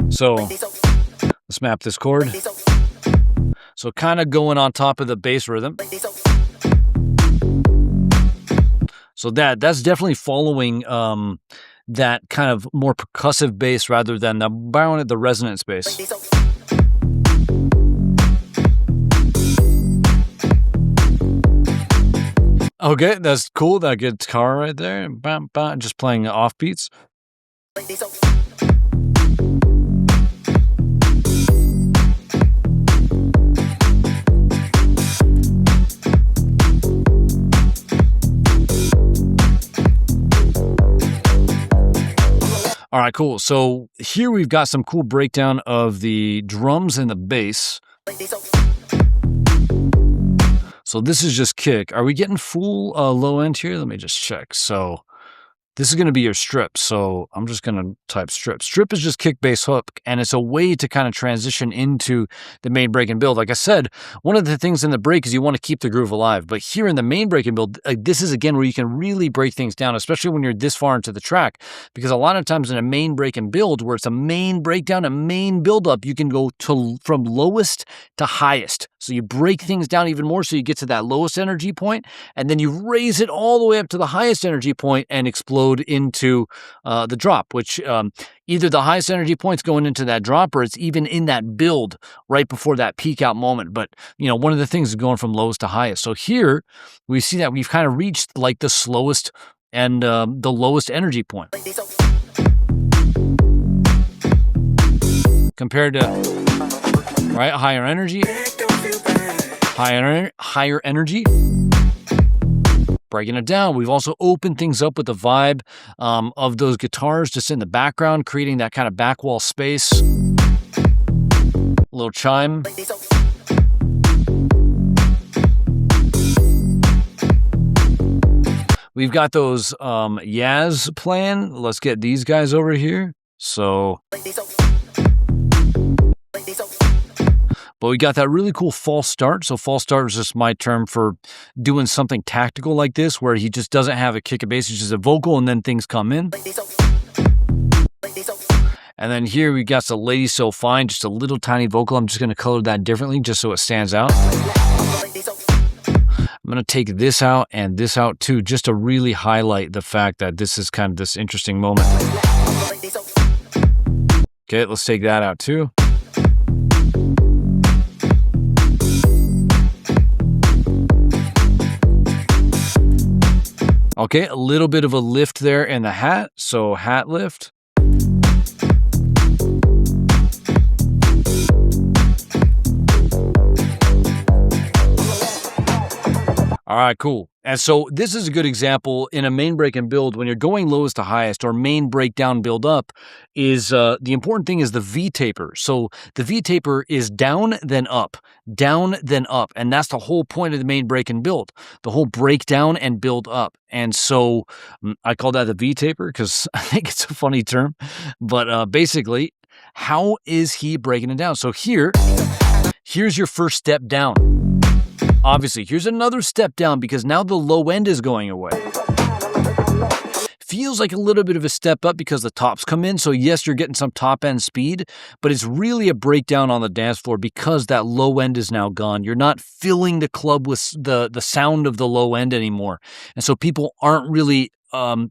So let's map this chord. So kind of going on top of the bass rhythm. So that's definitely following that kind of more percussive bass rather than the resonance bass. Okay, that's cool. That guitar right there, bam, bam, just playing off beats. All right, cool. So here we've got some cool breakdown of the drums and the bass. So this is just kick. Are we getting full low end here? Let me just check. So this is going to be your strip. So I'm just going to type strip. Strip is just kick, bass, hook, and it's a way to kind of transition into the main break and build. Like I said, one of the things in the break is you want to keep the groove alive. But here in the main break and build, this is again where you can really break things down, especially when you're this far into the track. Because a lot of times in a main break and build, where it's a main breakdown, a main build up, you can go from lowest to highest. So you break things down even more so you get to that lowest energy point, and then you raise it all the way up to the highest energy point and explode load into the drop, which either the highest energy point's going into that drop or it's even in that build right before that peak out moment. But, one of the things is going from lowest to highest. So here we see that we've kind of reached like the slowest and the lowest energy point. Compared to, right, higher energy, higher energy. Breaking it down, we've also opened things up with the vibe of those guitars just in the background, creating that kind of back wall space. A little chime. We've got those Yaz playing. Let's get these guys over here. But we got that really cool false start. So false start is just my term for doing something tactical like this, where he just doesn't have a kick and bass, it's just a vocal and then things come in. And then here we got the Lady So Fine, just a little tiny vocal. I'm just going to color that differently just so it stands out. I'm going to take this out and this out too, just to really highlight the fact that this is kind of this interesting moment. Okay, let's take that out too. Okay, a little bit of a lift there in the hat, so hat lift. All right, cool. And so this is a good example in a main break and build when you're going lowest to highest or main breakdown build up is the important thing is the V taper. So the V taper is down, then up, and that's the whole point of the main break and build, the whole breakdown and build up. And so I call that the V taper because I think it's a funny term, but basically, how is he breaking it down? So here's your first step down. Obviously, here's another step down because now the low end is going away. Feels like a little bit of a step up because the tops come in. So yes, you're getting some top end speed, but it's really a breakdown on the dance floor because that low end is now gone. You're not filling the club with the sound of the low end anymore. And so people aren't really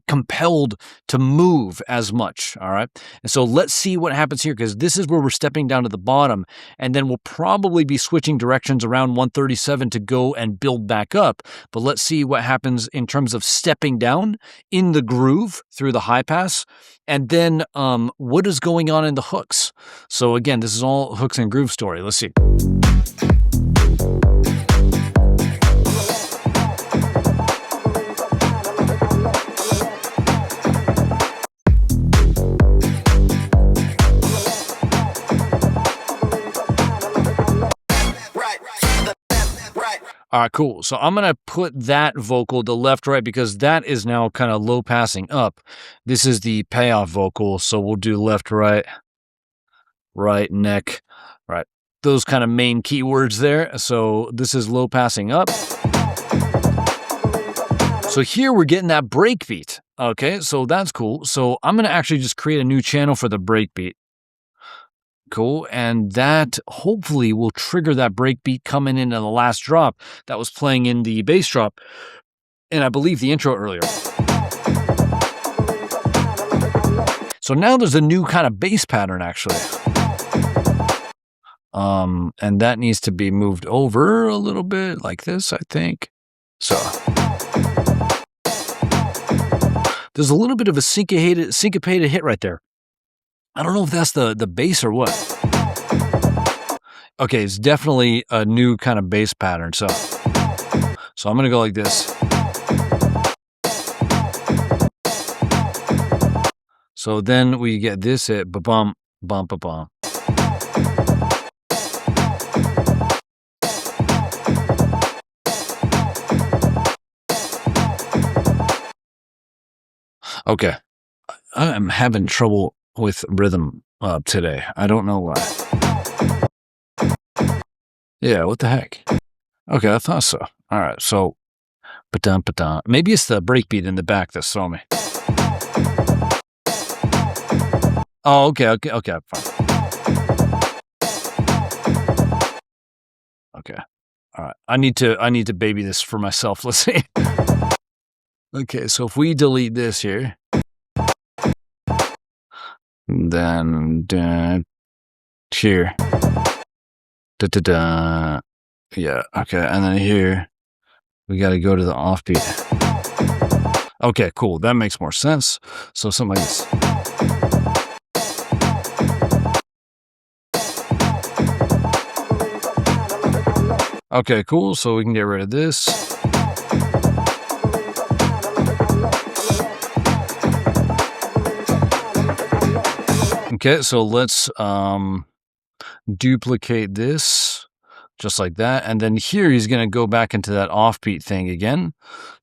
compelled to move as much. All right. And so let's see what happens here, because this is where we're stepping down to the bottom, and then we'll probably be switching directions around 137 to go and build back up. But let's see what happens in terms of stepping down in the groove through the high pass. And then what is going on in the hooks? So again, this is all hooks and groove story. Let's see. All right, cool. So I'm going to put that vocal to left, right, because that is now kind of low passing up. This is the payoff vocal. So we'll do left, right, neck, right. Those kind of main keywords there. So this is low passing up. So here we're getting that break beat. Okay, so that's cool. So I'm going to actually just create a new channel for the break beat. Cool, and that hopefully will trigger that break beat coming into the last drop that was playing in the bass drop, and I believe the intro earlier. So now there's a new kind of bass pattern actually. And that needs to be moved over a little bit like this, I think. So there's a little bit of a syncopated hit right there. I don't know if that's the bass or what. Okay, it's definitely a new kind of bass pattern. So I'm going to go like this. So then we get this hit, ba-bum, bum, ba-bum. Okay, I'm having trouble with rhythm today. I don't know why. Yeah, what the heck? Okay, I thought so. All right, so ba-dum, ba-dum. Maybe it's the breakbeat in the back that's throwing me. Oh, okay, fine. Okay, all right. I need to baby this for myself. Let's see. Okay, so if we delete this here. Then here. Yeah, okay, and then here we got to go to the offbeat. Okay, cool. That makes more sense. So something like this. Okay, cool. So we can get rid of this. Okay, so let's duplicate this just like that. And then here he's going to go back into that offbeat thing again.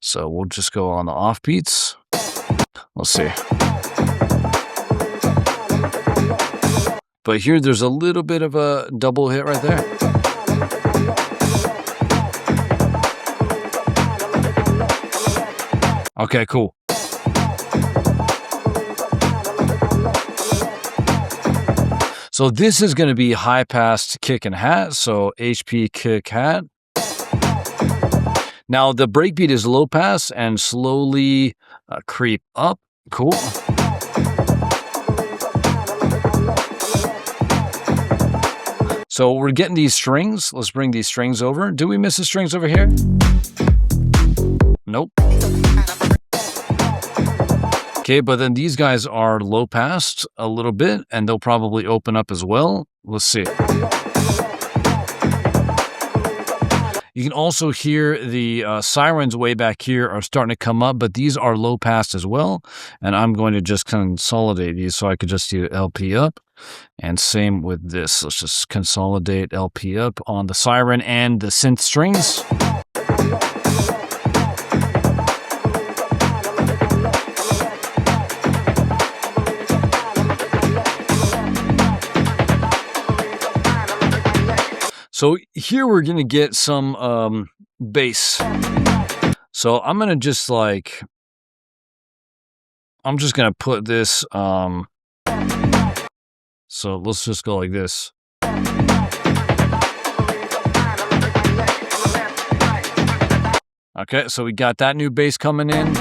So we'll just go on the offbeats. Let's see. But here there's a little bit of a double hit right there. Okay, cool. So this is going to be high pass kick and hat. So HP kick hat. Now the breakbeat is low pass and slowly creep up. Cool. So we're getting these strings. Let's bring these strings over. Do we miss the strings over here? Nope. Okay, but then these guys are low passed a little bit, and they'll probably open up as well. Let's see. You can also hear the sirens way back here are starting to come up, but these are low passed as well. And I'm going to just consolidate these so I could just do LP up. And same with this. Let's just consolidate LP up on the siren and the synth strings. So here we're going to get some bass. So I'm going to just like, I'm just going to put this, so let's just go like this. Okay, so we got that new bass coming in.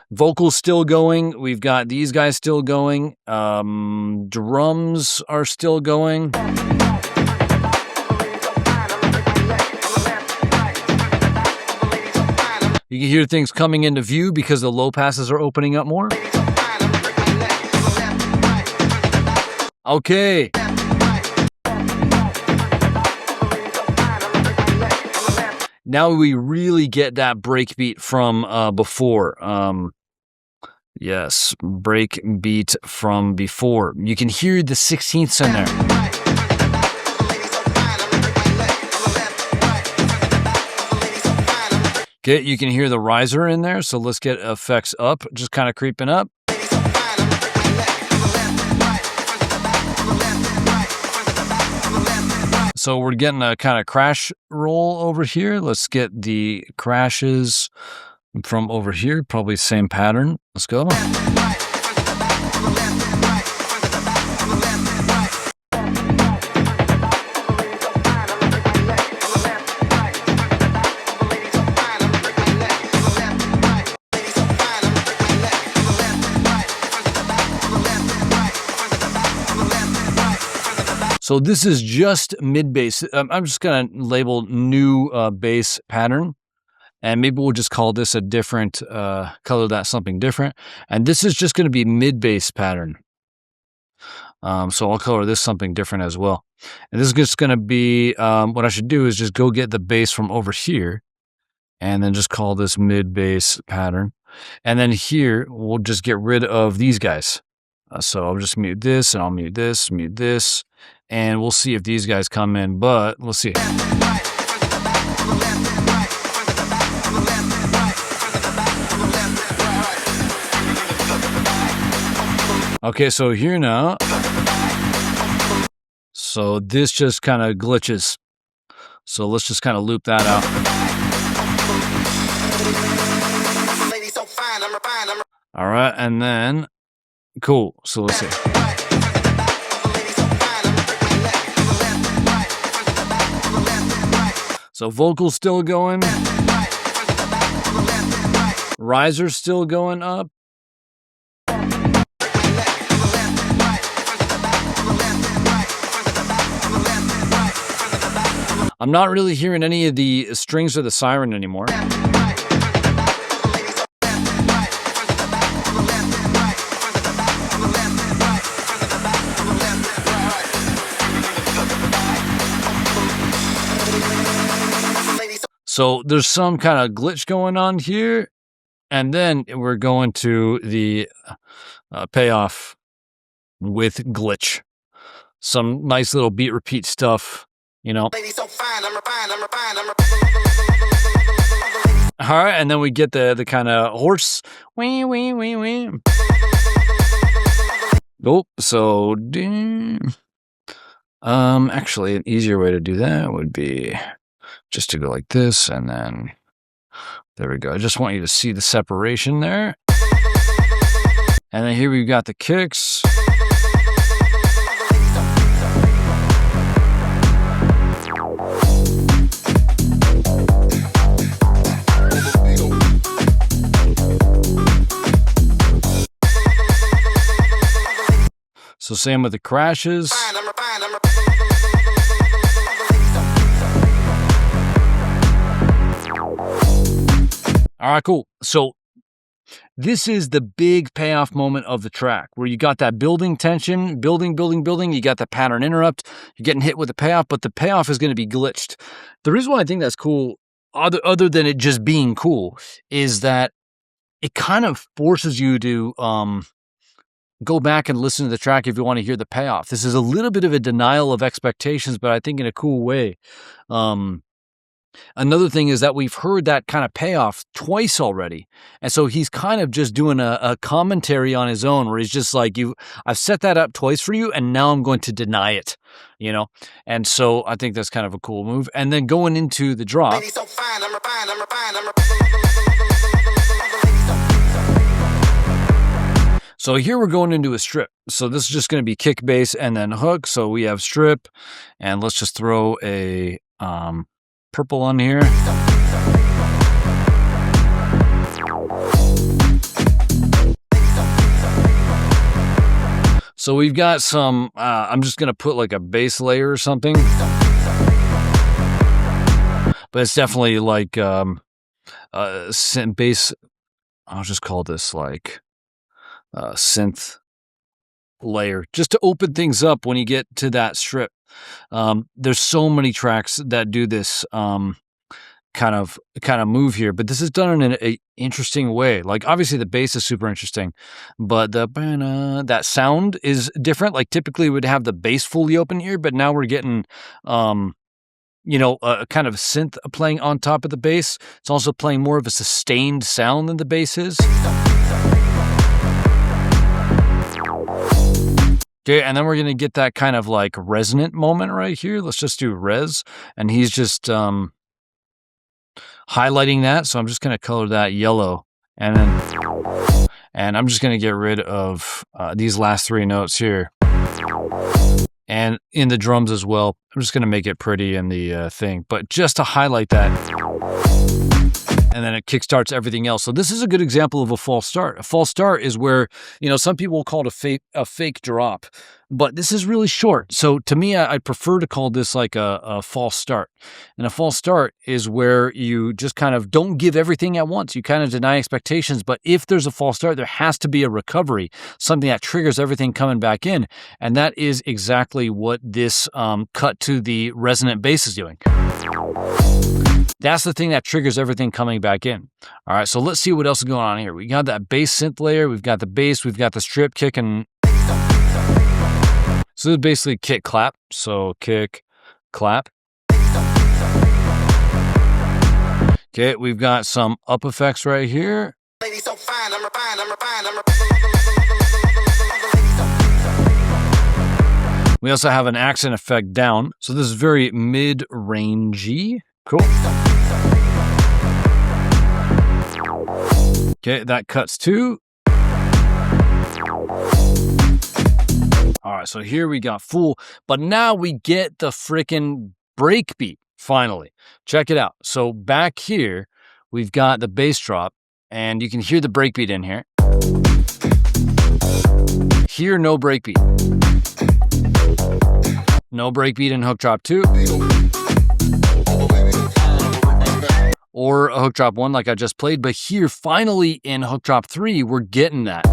Vocals still going. We've got these guys still going. Drums are still going. You can hear things coming into view because the low passes are opening up more. Okay. Now we really get that breakbeat from before. Yes, breakbeat from before. You can hear the 16ths in there. Okay, you can hear the riser in there, so let's get effects up, just kind of creeping up. So we're getting a kind of crash roll over here. Let's get the crashes from over here, probably same pattern. Let's go. So this is just mid bass. I'm just going to label new bass pattern, and maybe we'll just call this a different color, that something different. And this is just going to be mid bass pattern. So I'll color this something different as well. And this is just going to be, what I should do is just go get the bass from over here and then just call this mid bass pattern. And then here, we'll just get rid of these guys. So I'll just mute this and I'll mute this, and we'll see if these guys come in, but let's see. Okay, so here now. So this just kind of glitches. So let's just kind of loop that out. All right, and then, cool. So let's see. So vocals still going. Riser's still going up. I'm not really hearing any of the strings or the siren anymore. So there's some kind of glitch going on here. And then we're going to the payoff with glitch. Some nice little beat repeat stuff, you know. All right, and then we get the kind of horse. Wee, wee, wee, wee. Oh, so actually an easier way to do that would be just to go like this, and then there we go. I just want you to see the separation there. And then here we've got the kicks. So same with the crashes. All right, cool. So this is the big payoff moment of the track where you got that building tension, building. You got the pattern interrupt. You're getting hit with the payoff, but the payoff is going to be glitched. The reason why I think that's cool, other than it just being cool, is that it kind of forces you to go back and listen to the track if you want to hear the payoff. This is a little bit of a denial of expectations, but I think in a cool way. Another thing is that we've heard that kind of payoff twice already. And so he's kind of just doing a commentary on his own where he's just like, I've set that up twice for you, and now I'm going to deny it, you know? And so I think that's kind of a cool move. And then going into the drop. So here we're going into a strip. So this is just going to be kick, bass, and then hook. So we have strip, and let's just throw a purple on here. So we've got some, I'm just going to put like a bass layer or something. But it's definitely like synth bass. I'll just call this like synth layer just to open things up when you get to that strip. There's so many tracks that do this kind of move here, but this is done in an interesting way. Like obviously the bass is super interesting, but that sound is different. Like typically we'd have the bass fully open here, but now we're getting a kind of synth playing on top of the bass. It's also playing more of a sustained sound than the bass is. Okay, and then we're going to get that kind of like resonant moment right here. Let's just do res. And he's just highlighting that. So I'm just going to color that yellow. And I'm just going to get rid of these last three notes here. And in the drums as well. I'm just going to make it pretty in the thing. But just to highlight that. And then it kickstarts everything else. So this is a good example of a false start. A false start is where, some people will call it a fake drop, but this is really short. So to me, I prefer to call this like a false start. And a false start is where you just kind of don't give everything at once. You kind of deny expectations, but if there's a false start, there has to be a recovery, something that triggers everything coming back in. And that is exactly what this cut to the resonant bass is doing. That's the thing that triggers everything coming back in. All right, so let's see what else is going on here. We got that bass synth layer. We've got the bass. We've got the strip, kick, and... So this is basically kick, clap. So kick, clap. Okay, we've got some up effects right here. We also have an accent effect down. So this is very mid-rangey. Cool. Okay, that cuts too. All right, so here we got full, but now we get the freaking breakbeat, finally. Check it out. So back here, we've got the bass drop, and you can hear the breakbeat in here. Here, no breakbeat. No breakbeat in hook drop 2. or a hook drop 1 like I just played, but here finally in hook drop 3 we're getting that.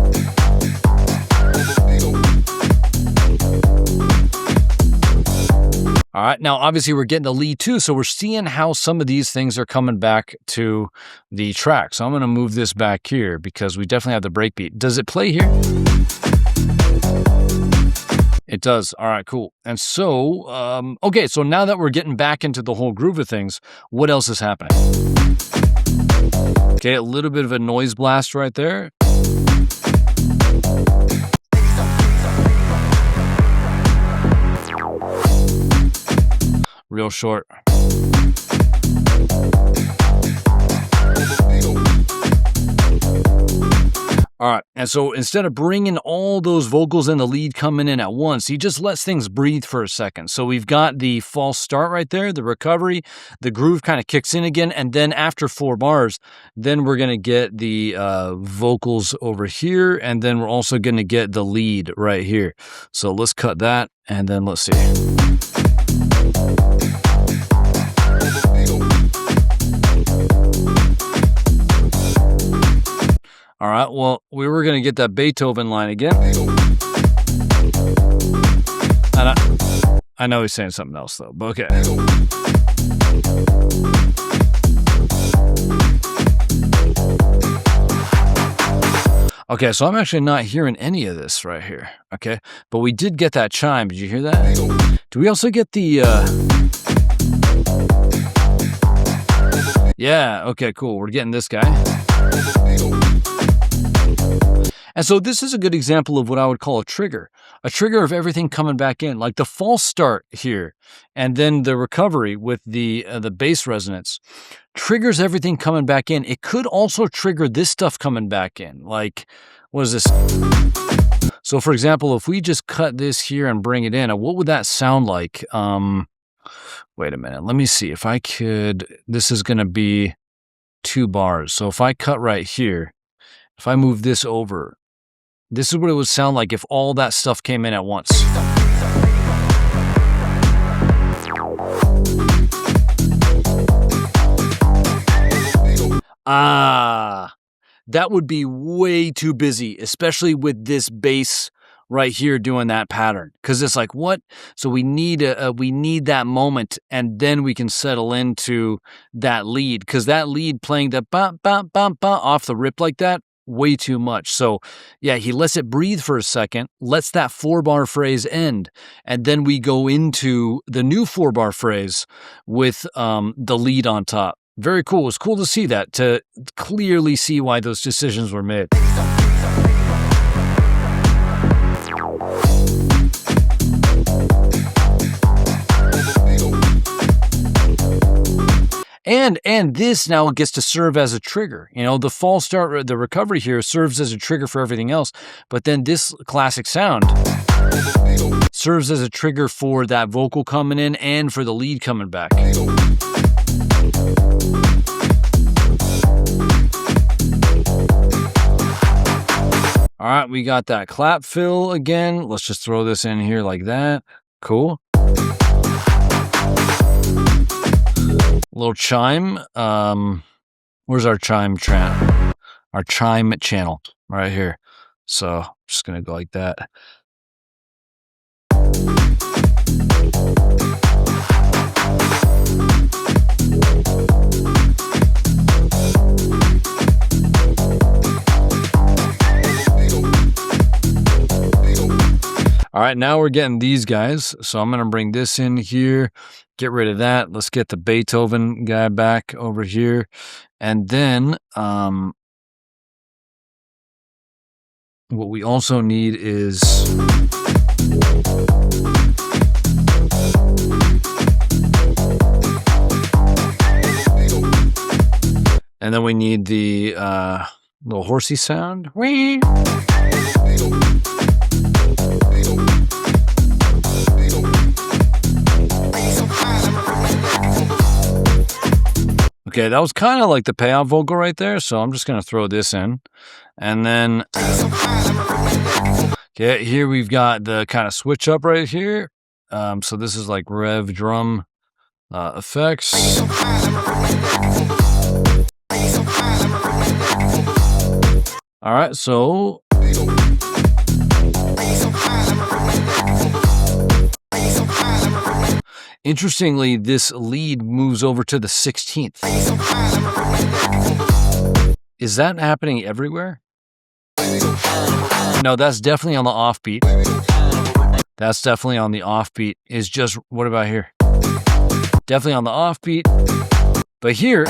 All right, now obviously we're getting the lead too, so we're seeing how some of these things are coming back to the track. So I'm going to move this back here because we definitely have the breakbeat. Does it play here? It does. All right, cool. And so, okay, so now that we're getting back into the whole groove of things, what else is happening? Okay, a little bit of a noise blast right there. Real short. All right, and so instead of bringing all those vocals and the lead coming in at once, he just lets things breathe for a second. So we've got the false start right there, the recovery, the groove kind of kicks in again, and then after 4 bars, then we're going to get the vocals over here, and then we're also going to get the lead right here. So let's cut that, and then let's see. All right, well, we were going to get that Beethoven line again. And I know he's saying something else, though, but okay. Okay, so I'm actually not hearing any of this right here, okay? But we did get that chime. Did you hear that? Do we also get the... Yeah, okay, cool. We're getting this guy. And so this is a good example of what I would call a trigger of everything coming back in, like the false start here, and then the recovery with the bass resonance triggers everything coming back in. It could also trigger this stuff coming back in. Like, what is this? So for example, if we just cut this here and bring it in, what would that sound like? Wait a minute. Let me see if I could. This is going to be 2 bars. So if I cut right here, if I move this over, this is what it would sound like if all that stuff came in at once. That would be way too busy, especially with this bass right here doing that pattern. Because it's like, what? So we need that moment, and then we can settle into that lead. Because that lead playing the bum bum bum bum off the rip like that, way too much. So yeah, he lets it breathe for a second, lets that 4-bar phrase end, and then we go into the new 4-bar phrase with the lead on top. Very cool. It's cool to see that, to clearly see why those decisions were made. And this now gets to serve as a trigger. You know, the false start, the recovery here serves as a trigger for everything else. But then this classic sound serves as a trigger for that vocal coming in and for the lead coming back. All right, we got that clap fill again. Let's just throw this in here like that. Cool. Little chime. Where's our chime channel? Our chime channel right here. So I'm just gonna go like that. All right, now we're getting these guys. So I'm going to bring this in here, get rid of that. Let's get the Beethoven guy back over here. And then what we also need is... And then we need the little horsey sound. Whee! Okay, that was kind of like the payoff vocal right there, so I'm just going to throw this in. And then, okay, here we've got the kind of switch up right here. So this is like rev drum effects. All right, so interestingly, this lead moves over to the 16th. Is that happening everywhere? No, that's definitely on the offbeat. That's definitely on the offbeat. Is just, what about here? Definitely on the offbeat. But here,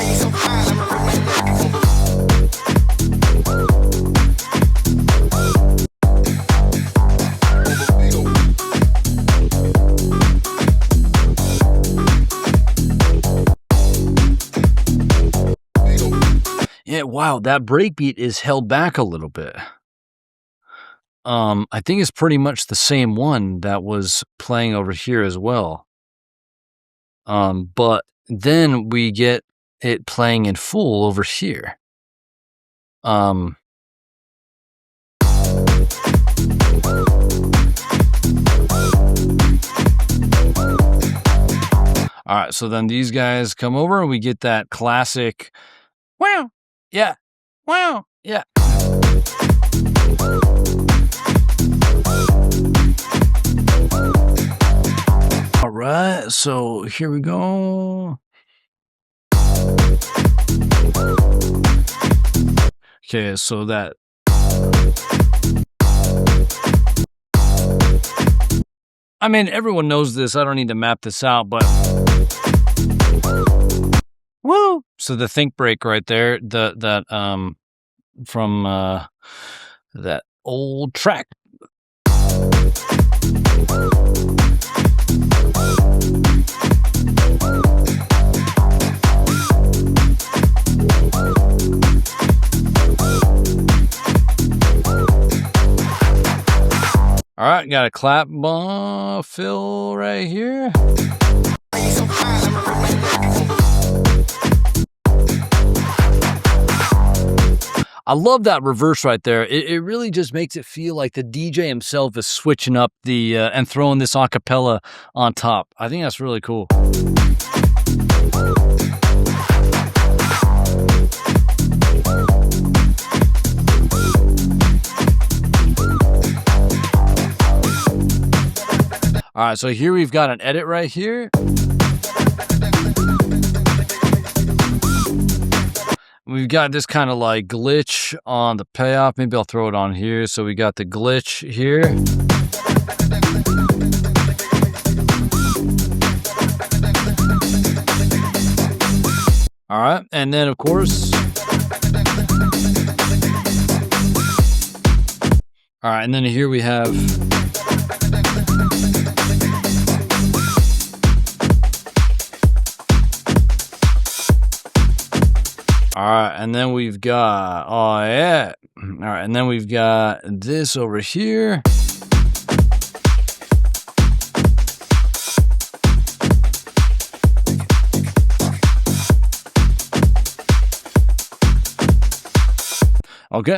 yeah, wow, that breakbeat is held back a little bit. I think it's pretty much the same one that was playing over here as well. But then we get it playing in full over here. All right, so then these guys come over and we get that classic, wow, yeah, wow, yeah. All right, so here we go. Okay, so that. I mean, everyone knows this. I don't need to map this out, but. Woo! So the think break right there, from that old track. All right, got a clap fill right here. I love that reverse right there. It really just makes it feel like the DJ himself is switching up the and throwing this acapella on top. I think that's really cool. All right, so here we've got an edit right here. We've got this kind of like glitch on the payoff. Maybe I'll throw it on here. So we got the glitch here. All right, and then of course. All right, and then here we have. All right, and then we've got, oh yeah. All right, and then we've got this over here. Okay.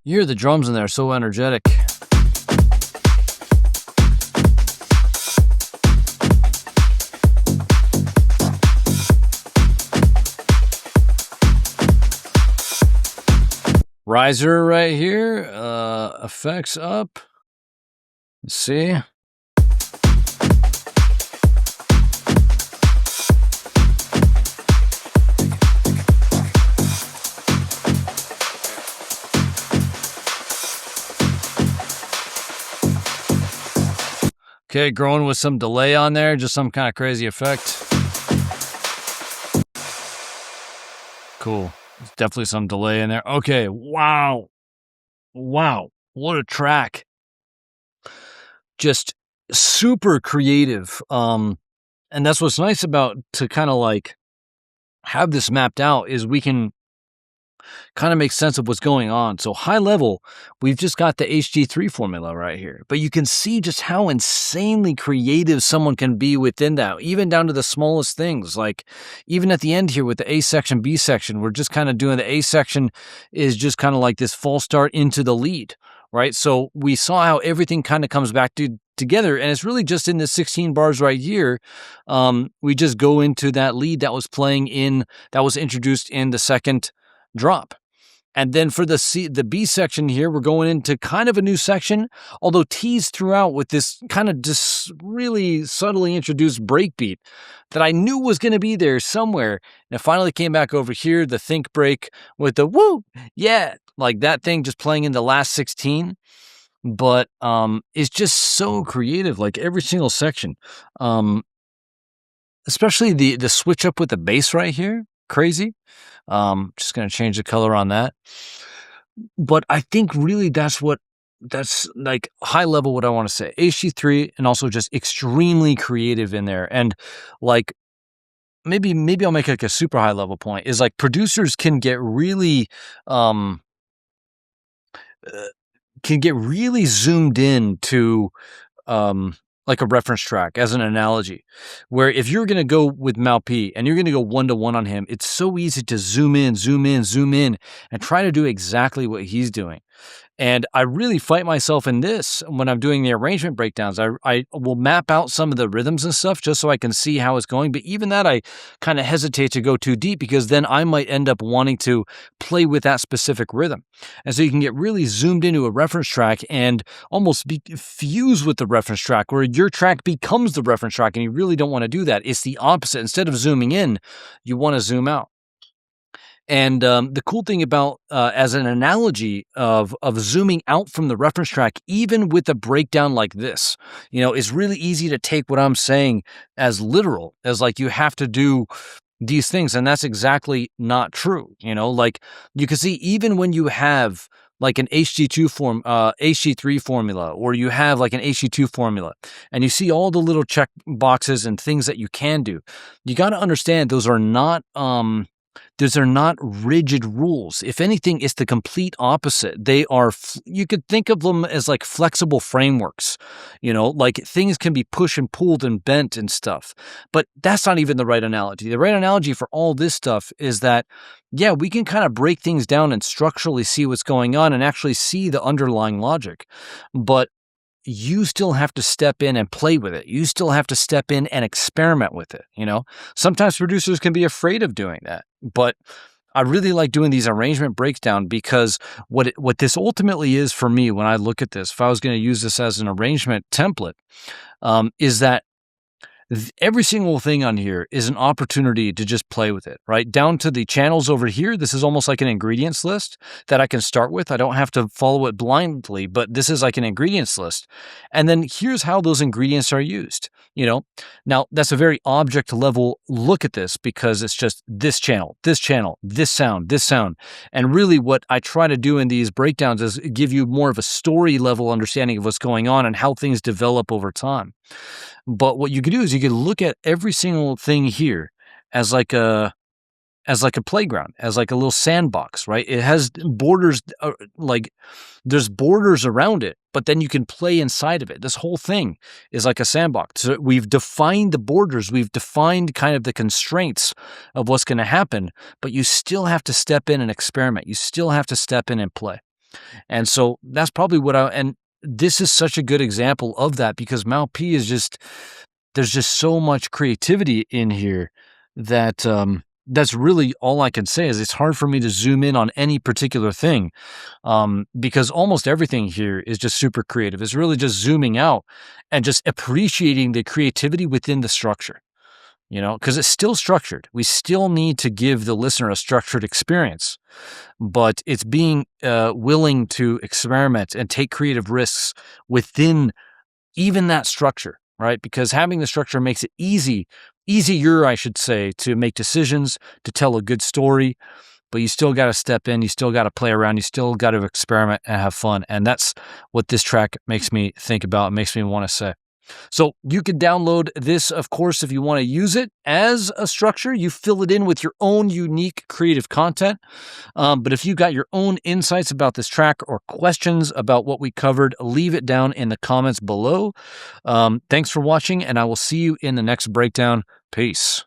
You hear the drums in there, so energetic. Riser right here, effects up. Let's see. Okay, growing with some delay on there, just some kind of crazy effect. Cool. There's definitely some delay in there. Okay, wow. Wow, what a track. Just super creative. And that's what's nice about to kind of like have this mapped out is we can kind of make sense of what's going on. So high level, we've just got the HG3 formula right here, but you can see just how insanely creative someone can be within that, even down to the smallest things. Like even at the end here with the A section, B section, we're just kind of doing the A section is just kind of like this false start into the lead, right? So we saw how everything kind of comes back together. And it's really just in the 16 bars right here. We just go into that lead that was that was introduced in the second drop. And then for the B section here, we're going into kind of a new section, although teased throughout with this kind of just really subtly introduced breakbeat that I knew was going to be there somewhere. And it finally came back over here, the think break with the woo, yeah, like that thing just playing in the last 16. But it's just so creative, like every single section. Especially the switch up with the bass right here, crazy. Just going to change the color on that. But I think really that's like high level what I want to say. HG3 and also just extremely creative in there. And like maybe I'll make like a super high level point is like producers can get really zoomed in to like a reference track as an analogy, where if you're going to go with Mal P and you're going to go 1-to-1 on him, it's so easy to zoom in, and try to do exactly what he's doing. And I really fight myself in this when I'm doing the arrangement breakdowns. I will map out some of the rhythms and stuff just so I can see how it's going. But even that, I kind of hesitate to go too deep because then I might end up wanting to play with that specific rhythm. And so you can get really zoomed into a reference track and almost fuse with the reference track where your track becomes the reference track, and you really don't want to do that. It's the opposite. Instead of zooming in, you want to zoom out. And the cool thing about, as an analogy of zooming out from the reference track, even with a breakdown like this, it's really easy to take what I'm saying as literal, as like you have to do these things. And that's exactly not true. Like you can see even when you have like an HG3 formula, or you have like an HG2 formula, and you see all the little check boxes and things that you can do, you got to understand those are not rigid rules. If anything, it's the complete opposite. They are, you could think of them as like flexible frameworks, like things can be pushed and pulled and bent and stuff. But that's not even the right analogy. The right analogy for all this stuff is that, yeah, we can kind of break things down and structurally see what's going on and actually see the underlying logic. But you still have to step in and play with it. You still have to step in and experiment with it. Sometimes producers can be afraid of doing that, but I really like doing these arrangement breakdown because what this ultimately is for me when I look at this, if I was going to use this as an arrangement template, is that every single thing on here is an opportunity to just play with it, right? Down to the channels over here, this is almost like an ingredients list that I can start with. I don't have to follow it blindly, but this is like an ingredients list. And then here's how those ingredients are used, Now, that's a very object level look at this because it's just this channel, this sound. And really what I try to do in these breakdowns is give you more of a story level understanding of what's going on and how things develop over time. But what you could do is you could look at every single thing here as like a playground, as like a little sandbox, right? It has borders, like there's borders around it, but then you can play inside of it. This whole thing is like a sandbox. So we've defined the borders, we've defined kind of the constraints of what's going to happen, but you still have to step in and experiment. You still have to step in and play. And so that's probably and this is such a good example of that because Mal P is there's just so much creativity in here that that's really all I can say is it's hard for me to zoom in on any particular thing because almost everything here is just super creative. It's really just zooming out and just appreciating the creativity within the structure, because it's still structured. We still need to give the listener a structured experience, but it's being willing to experiment and take creative risks within even that structure, right? Because having the structure makes it easier, I should say, to make decisions, to tell a good story, but you still got to step in, you still got to play around, you still got to experiment and have fun. And that's what this track makes me think about, makes me want to say. So you can download this, of course, if you want to use it as a structure. You fill it in with your own unique creative content. But if you got your own insights about this track or questions about what we covered, leave it down in the comments below. Thanks for watching, and I will see you in the next breakdown. Peace.